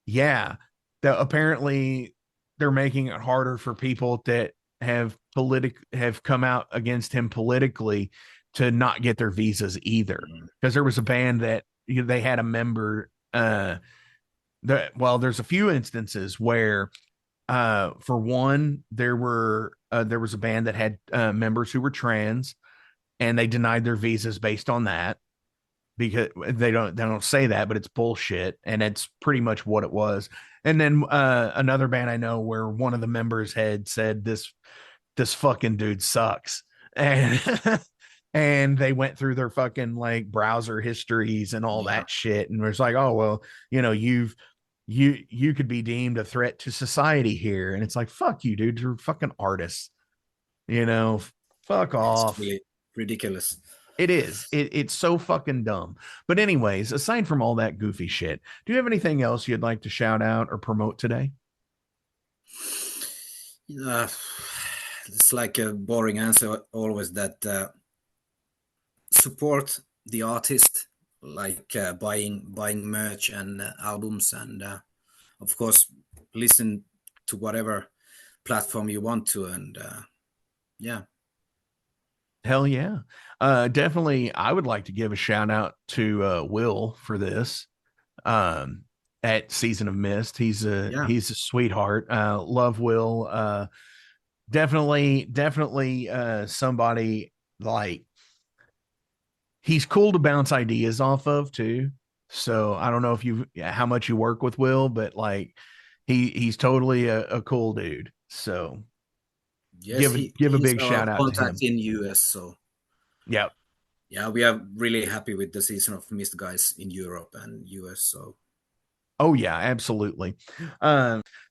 yeah, that apparently they're making it harder for people that have come out against him politically to not get their visas either. Because there was a band that they had a member, there's a few instances where for one, there was a band that had members who were trans, and they denied their visas based on that, because they don't say that, but it's bullshit, and it's pretty much what it was. And then another band I know, where one of the members had said, this fucking dude sucks, and and they went through their fucking like browser histories and all Yeah. that shit, and was like, oh well, you could be deemed a threat to society here. And it's like, fuck you, dude, you're fucking artists, you know fuck It's off. really ridiculous. It is. It's so fucking dumb. But anyways, aside from all that goofy shit, do you have anything else you'd like to shout out or promote today? Uh, it's like a boring answer always, that support the artist, like buying merch and albums, and of course listen to whatever platform you want to, and yeah. Hell yeah. Definitely, I would like to give a shout out to Will for this. Um, at Season of Mist, Yeah. he's a sweetheart. Love Will. Definitely somebody like, he's cool to bounce ideas off of too. So I don't know if you how much you work with Will, but like he's totally a cool dude. So Yes, give a he's big our shout out to contact him. in US, so Yeah. yeah, we are really happy with the Season of Mist guys in Europe and US. So Oh yeah, absolutely.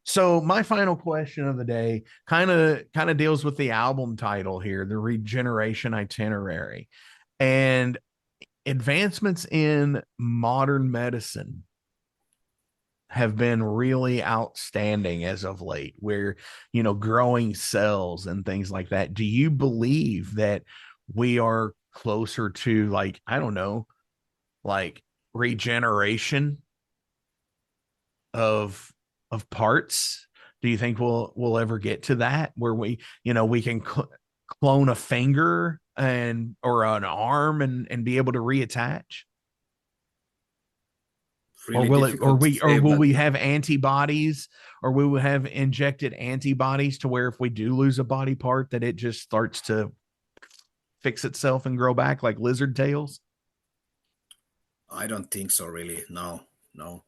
So my final question of the day kind of deals with the album title here, the Regeneration Itinerary, and advancements in modern medicine have been really outstanding as of late, where growing cells and things like that. Do you believe that we are closer to, like, I don't know, like regeneration of parts? Do you think we'll ever get to that, where we can clone a finger and or an arm and be able to reattach? Or really will it, difficult to or say, will but we have antibodies, or we will have injected antibodies to where if we do lose a body part, that it just starts to fix itself and grow back like lizard tails? I don't think so. Really, no, no.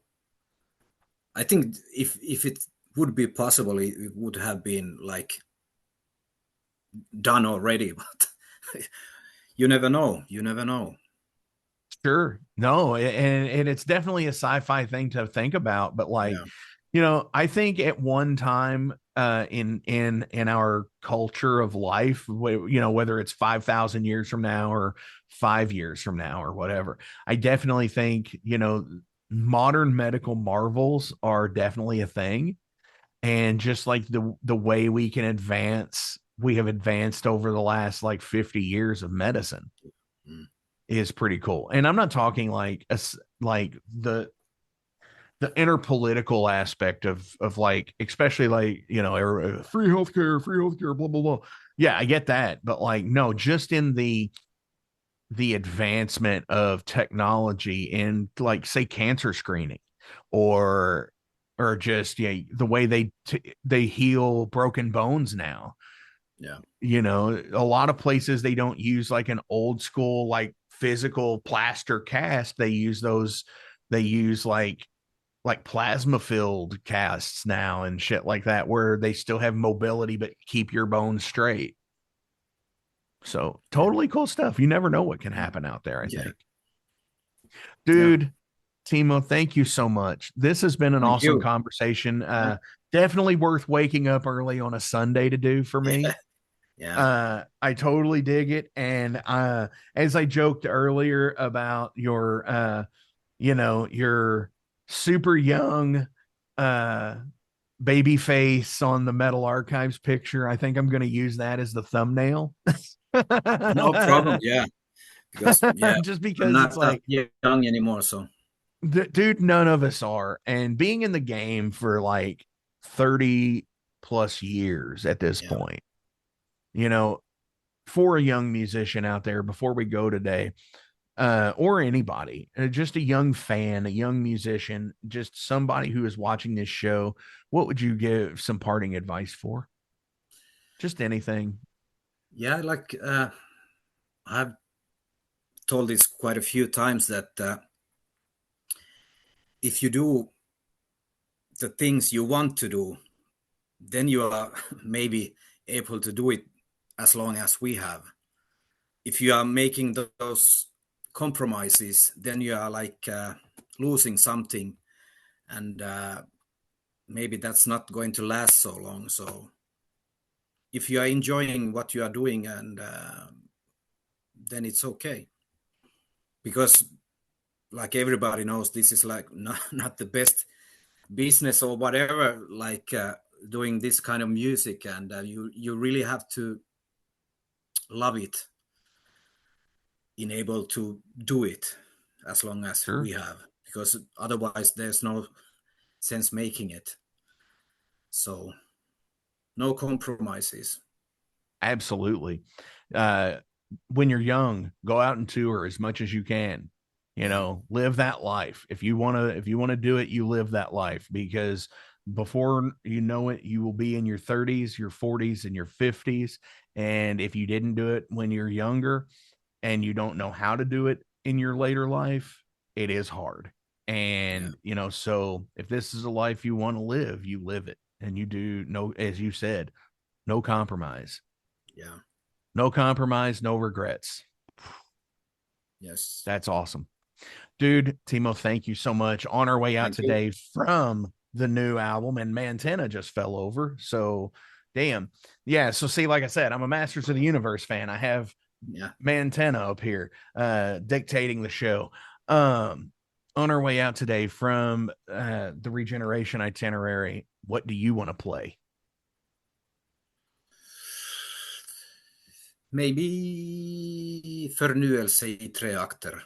I think if it would be possible, it would have been like done already. But you never know. You never know. Sure. No, and it's definitely a sci-fi thing to think about, but like, Yeah, I think at one time in our culture of life, whether it's 5,000 years from now or 5 years from now or whatever, I definitely think, modern medical marvels are definitely a thing. And just like the way we have advanced over the last like 50 years of medicine mm, is pretty cool. And I'm not talking like like the inner political aspect of like, especially like, free healthcare, blah blah blah. Yeah, I get that, but like, no, just in the advancement of technology in like, say, cancer screening, or just, yeah, the way they heal broken bones now. yeah, A lot of places they don't use like an old school like physical plaster cast. They use like plasma filled casts now and shit like that, where they still have mobility but keep your bones straight. So yeah, totally cool stuff. You never know what can happen out there, I yeah, think. yeah. Dude, Timo, thank you so much. This has been an Thank awesome you. conversation. Yeah, Definitely worth waking up early on a Sunday to do for me. yeah, yeah. I totally dig it. And as I joked earlier about your super young uh baby face on the Metal Archives picture, I think I'm going to use that as the thumbnail. No problem. Yeah, because yeah, Just I'm because it's not that like, young anymore. So dude, none of us are. And being in the game for like 30 plus years at this yeah, point, you know, for a young musician out there, before we go today, or anybody, just a young fan, a young musician, just somebody who is watching this show, what would you give some parting advice for? Just anything. yeah. Like I've told this quite a few times that if you do the things you want to do, then you are maybe able to do it as long as we have. If you are making those compromises, then you are like losing something, and maybe that's not going to last so long. So if you are enjoying what you are doing, and then it's okay, because like everybody knows, this is like not the best business or whatever, like doing this kind of music, and you really have to love it in able to do it as long as Sure. we have, because otherwise there's no sense making it. So no compromises. Absolutely. Uh, when you're young, go out and tour as much as you can. Yeah, Live that life. If you want to do it, you live that life, because before you know it, you will be in your 30s, your 40s, and your 50s. And if you didn't do it when you're younger and you don't know how to do it in your later life, it is hard. yeah, And, so if this is a life you want to live, you live it. And you do no, as you said, no compromise. yeah, No compromise, no regrets. yes. That's awesome. Dude, Timo, thank you so much. On our way out Thank you. today from the new album, and Mantenna just fell over. So, damn. Yeah. So, see, like I said, I'm a Masters of the Universe fan. I have Yeah. Mantenna up here dictating the show. Um, on our way out today from the Regeneration itinerary, what do you want to play? Maybe förnyelse i tre akter.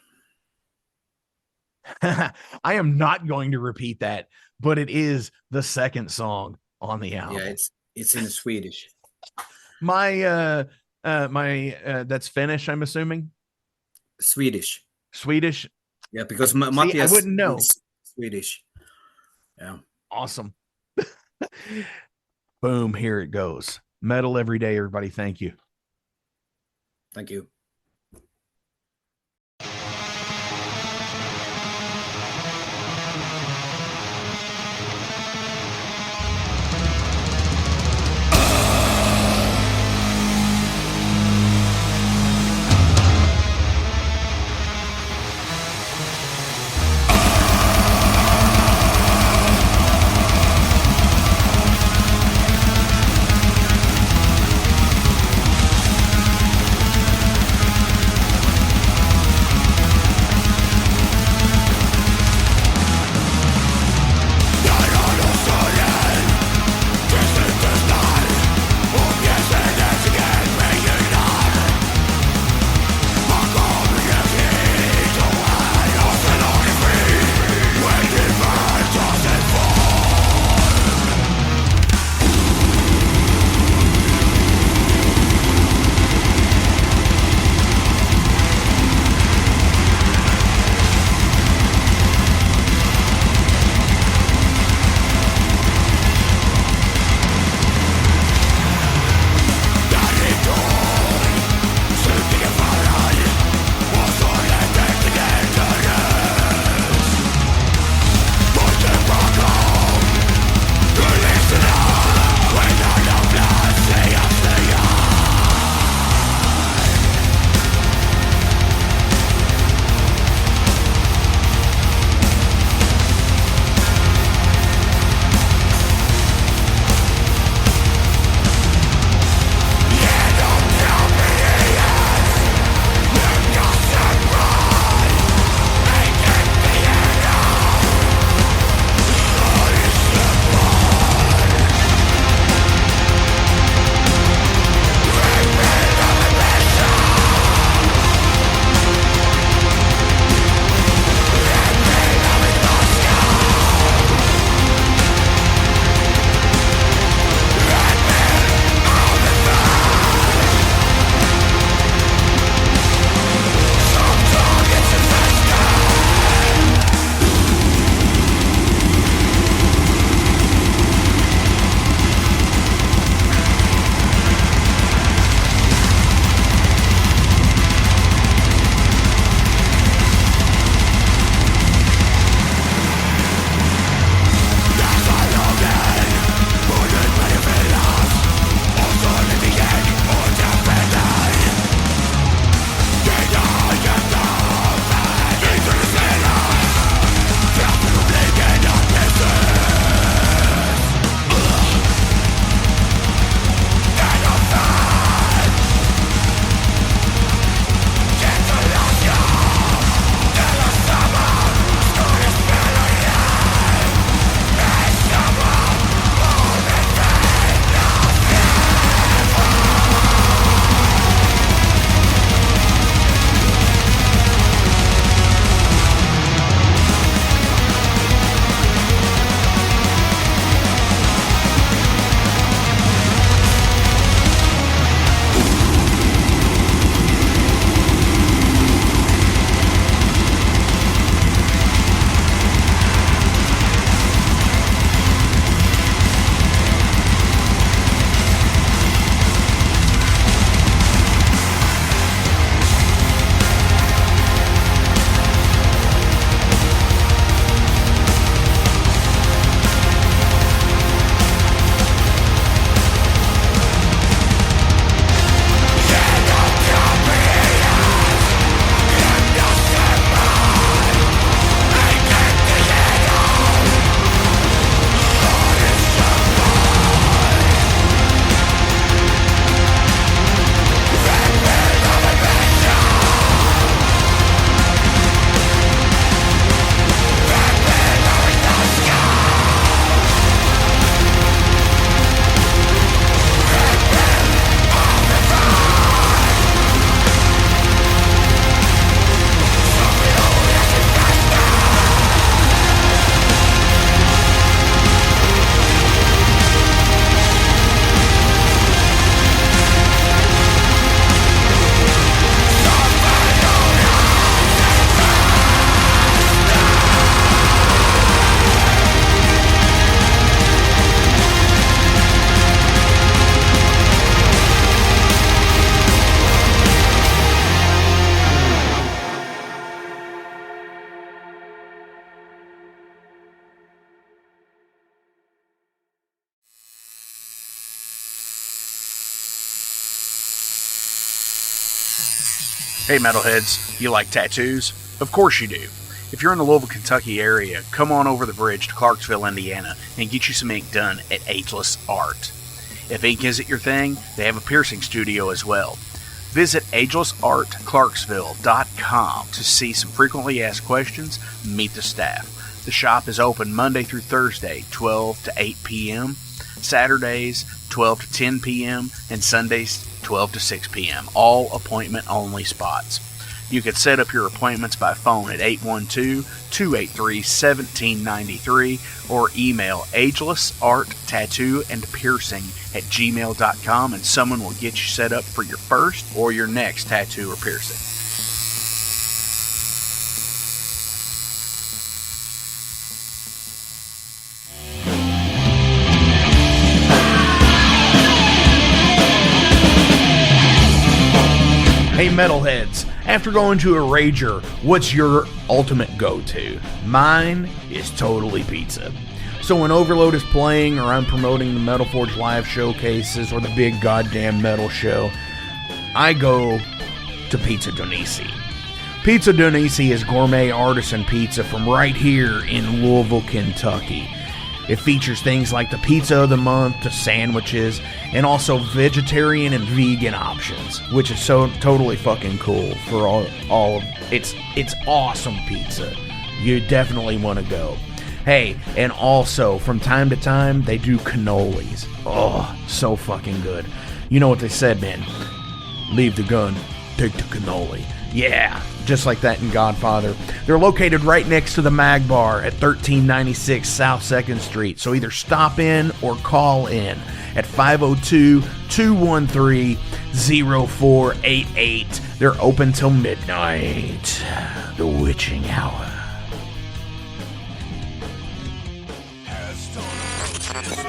I am not going to repeat that, but it is the second song on the Yeah, album. it's in Swedish. My that's Finnish, I'm assuming. Swedish. Swedish. Yeah, because See, I Matthias wouldn't know. is Swedish. Yeah. Awesome. Boom, here it goes. Metal every day, everybody. Thank you. Thank you. Hey metalheads, you like tattoos? Of course you do. If you're in the Louisville, Kentucky area, come on over the bridge to Clarksville, Indiana, and get you some ink done at Ageless Art. If ink isn't your thing, they have a piercing studio as well. Visit agelessartclarksville.com to see some frequently asked questions, meet the staff. The shop is open Monday through Thursday, 12 to 8 p.m., Saturdays, 12 to 10 p.m., and Sundays, 12 to 6 p.m., all appointment-only spots. You can set up your appointments by phone at 812-283-1793 or email agelessarttattooandpiercing@gmail.com and someone will get you set up for your first or your next tattoo or piercing. Hey metalheads, after going to a rager, what's your ultimate go-to? Mine is totally pizza. So when Overload is playing or I'm promoting the Metal Forge live showcases or the big goddamn metal show, I go to Pizza Donisi. Pizza Donisi is gourmet artisan pizza from right here in Louisville, Kentucky. It features things like the pizza of the month, the sandwiches, and also vegetarian and vegan options, which is so totally fucking cool for all of it's awesome pizza. You definitely want to go. Hey, and also from time to time they do cannolis. Oh, so fucking good. You know what they said, man? Leave the gun, take the cannoli. Yeah, just like that in Godfather. They're located right next to the Mag Bar at 1396 South 2nd Street. So either stop in or call in at 502-213-0488. They're open till midnight. The witching hour.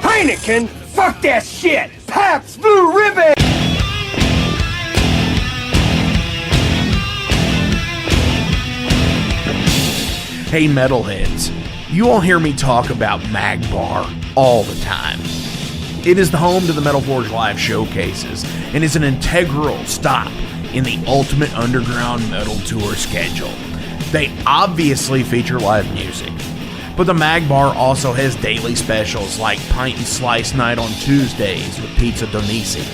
Heineken, fuck that shit. Pabst Blue Ribbon. Hey metalheads, you all hear me talk about Mag Bar all the time. It is the home to the Metal Forge live showcases and is an integral stop in the ultimate underground metal tour schedule. They obviously feature live music, but the Mag Bar also has daily specials like Pint and Slice Night on Tuesdays with Pizza Donisi.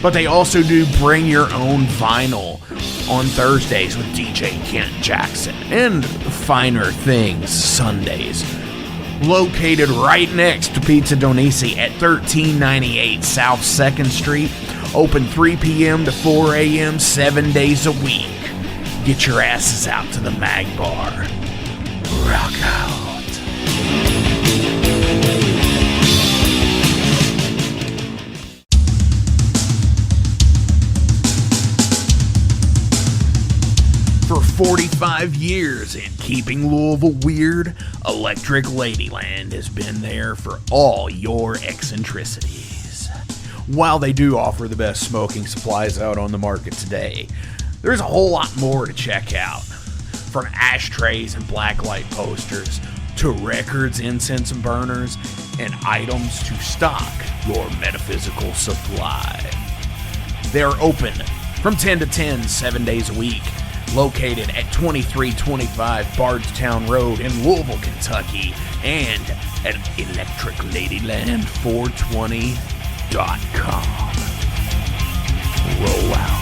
But they also do Bring Your Own Vinyl on Thursdays with DJ Kent Jackson, and Finer Things Sundays. Located right next to Pizza Donisi at 1398 South 2nd Street, open 3 p.m. to 4 a.m. 7 days a week. Get your asses out to the Mag Bar. Rock out. For 45 years in keeping Louisville weird, Electric Ladyland has been there for all your eccentricities. While they do offer the best smoking supplies out on the market today, there's a whole lot more to check out. From ashtrays and blacklight posters, to records, incense and burners, and items to stock your metaphysical supply. They're open from 10 to 10, 7 days a week. Located at 2325 Bardstown Road in Louisville, Kentucky, and at electricladyland420.com. Roll out.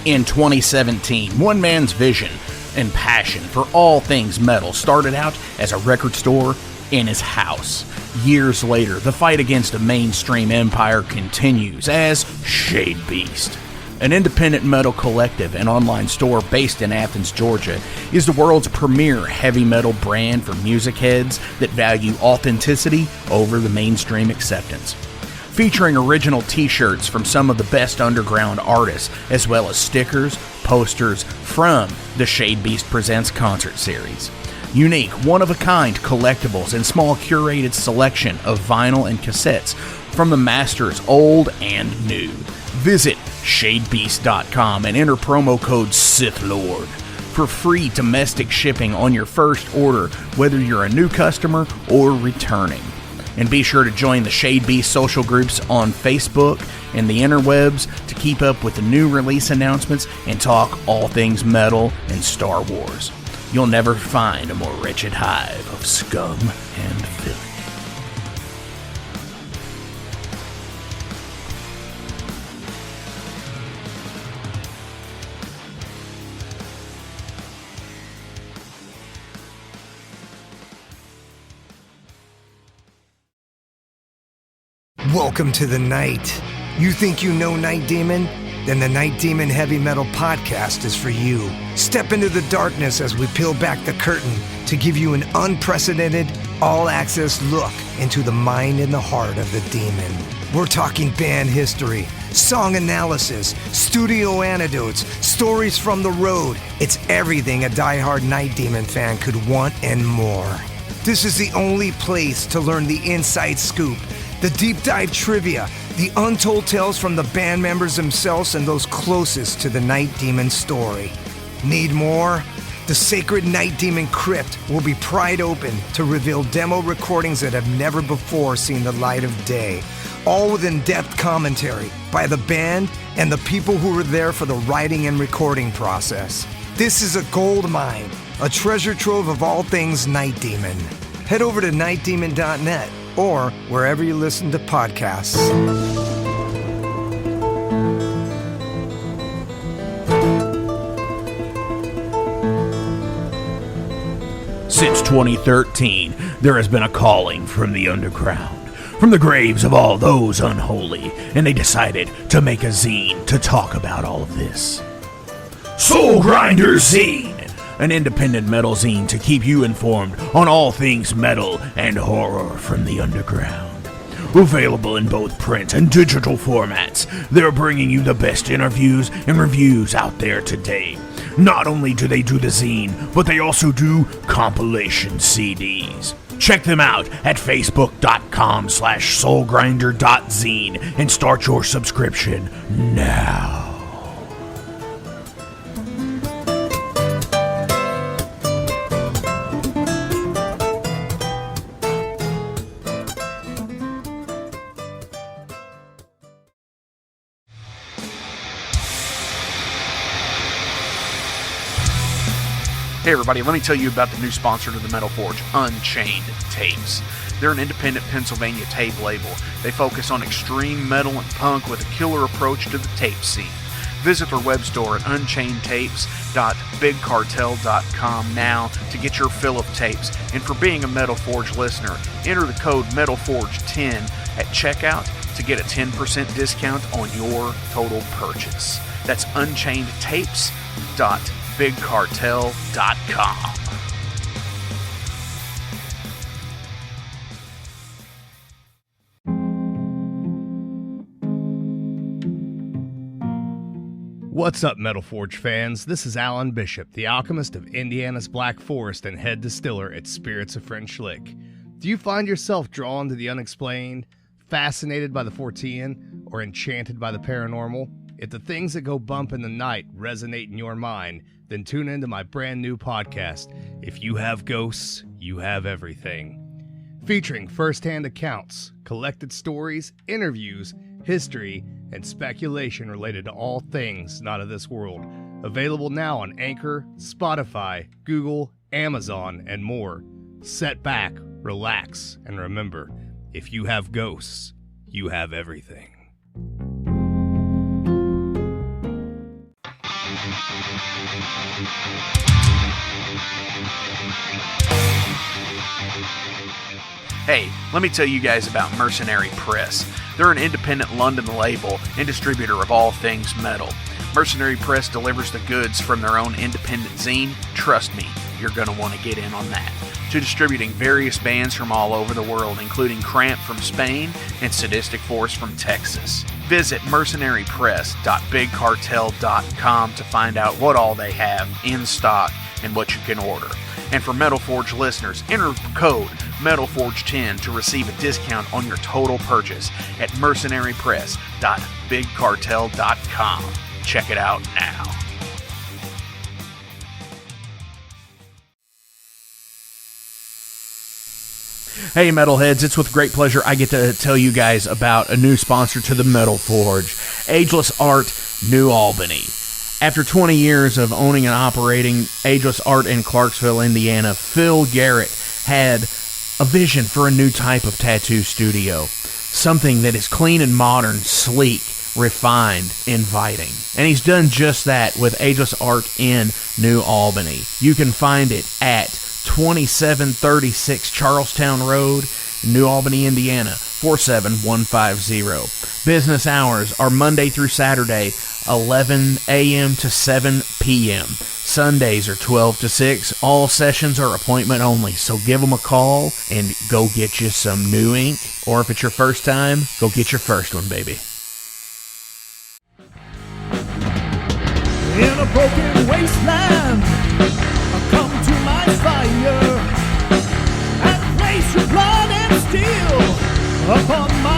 In 2017, one man's vision and passion for all things metal started out as a record store in his house. Years later, the fight against a mainstream empire continues as Shade Beast. An independent metal collective and online store based in Athens, Georgia, is the world's premier heavy metal brand for music heads that value authenticity over the mainstream acceptance. Featuring original t-shirts from some of the best underground artists, as well as stickers, posters from the Shade Beast Presents concert series. Unique, one-of-a-kind collectibles and small curated selection of vinyl and cassettes from the masters old and new. Visit shadebeast.com and enter promo code SithLord for free domestic shipping on your first order, whether you're a new customer or returning. And be sure to join the Shade Beast social groups on Facebook and the interwebs to keep up with the new release announcements and talk all things metal and Star Wars. You'll never find a more wretched hive of scum and filth. Welcome to the night. You think you know Night Demon? Then the Night Demon Heavy Metal Podcast is for you. Step into the darkness as we peel back the curtain to give you an unprecedented, all-access look into the mind and the heart of the demon. We're talking band history, song analysis, studio anecdotes, stories from the road. It's everything a diehard Night Demon fan could want and more. This is the only place to learn the inside scoop, the deep dive trivia, the untold tales from the band members themselves and those closest to the Night Demon story. Need more? The sacred Night Demon Crypt will be pried open to reveal demo recordings that have never before seen the light of day, all with in-depth commentary by the band and the people who were there for the writing and recording process. This is a gold mine, a treasure trove of all things Night Demon. Head over to nightdemon.net or wherever you listen to podcasts. Since 2013, there has been a calling from the underground, from the graves of all those unholy, and they decided to make a zine to talk about all of this. Soul Grinder Zine! An independent metal zine to keep you informed on all things metal and horror from the underground. Available in both print and digital formats, they're bringing you the best interviews and reviews out there today. Not only do they do the zine, but they also do compilation CDs. Check them out at facebook.com/soulgrinder.zine and start your subscription now. Hey everybody, let me tell you about the new sponsor to the Metal Forge, Unchained Tapes. They're an independent Pennsylvania tape label. They focus on extreme metal and punk with a killer approach to the tape scene. Visit their web store at unchainedtapes.bigcartel.com now to get your fill of tapes. And for being a Metal Forge listener, enter the code METALFORGE10 at checkout to get a 10% discount on your total purchase. That's unchainedtapes.bigcartel.com. What's up, Metal Forge fans? This is Alan Bishop, the alchemist of Indiana's Black Forest and head distiller at Spirits of French Lick. Do you find yourself drawn to the unexplained, fascinated by the Fortean, or enchanted by the paranormal? If the things that go bump in the night resonate in your mind, then tune into my brand new podcast, If You Have Ghosts, You Have Everything. Featuring first-hand accounts, collected stories, interviews, history, and speculation related to all things not of this world. Available now on Anchor, Spotify, Google, Amazon, and more. Set back, relax, and remember, if you have ghosts, you have everything. Hey, let me tell you guys about Mercenary Press. They're an independent London label and distributor of all things metal. Mercenary Press delivers the goods from their own independent zine. Trust me, you're going to want to get in on that. To distributing various bands from all over the world, including Cramp from Spain and Sadistic Force from Texas. Visit mercenarypress.bigcartel.com to find out what all they have in stock and what you can order. And for Metal Forge listeners, enter code METALFORGE10 to receive a discount on your total purchase at mercenarypress.bigcartel.com. Check it out now. Hey Metalheads, it's with great pleasure I get to tell you guys about a new sponsor to the Metal Forge, Ageless Art, New Albany. After 20 years of owning and operating Ageless Art in Clarksville, Indiana, Phil Garrett had a vision for a new type of tattoo studio. Something that is clean and modern, sleek, refined, inviting. And he's done just that with Ageless Art in New Albany. You can find it at 2736 Charlestown Road, New Albany, Indiana, 47150. Business hours are Monday through Saturday, 11 a.m. to 7 p.m. Sundays are 12 to 6. All sessions are appointment only, so give them a call and go get you some new ink. Or if it's your first time, go get your first one, baby. In a broken wasteland, come to my fire and place your blood and steel upon my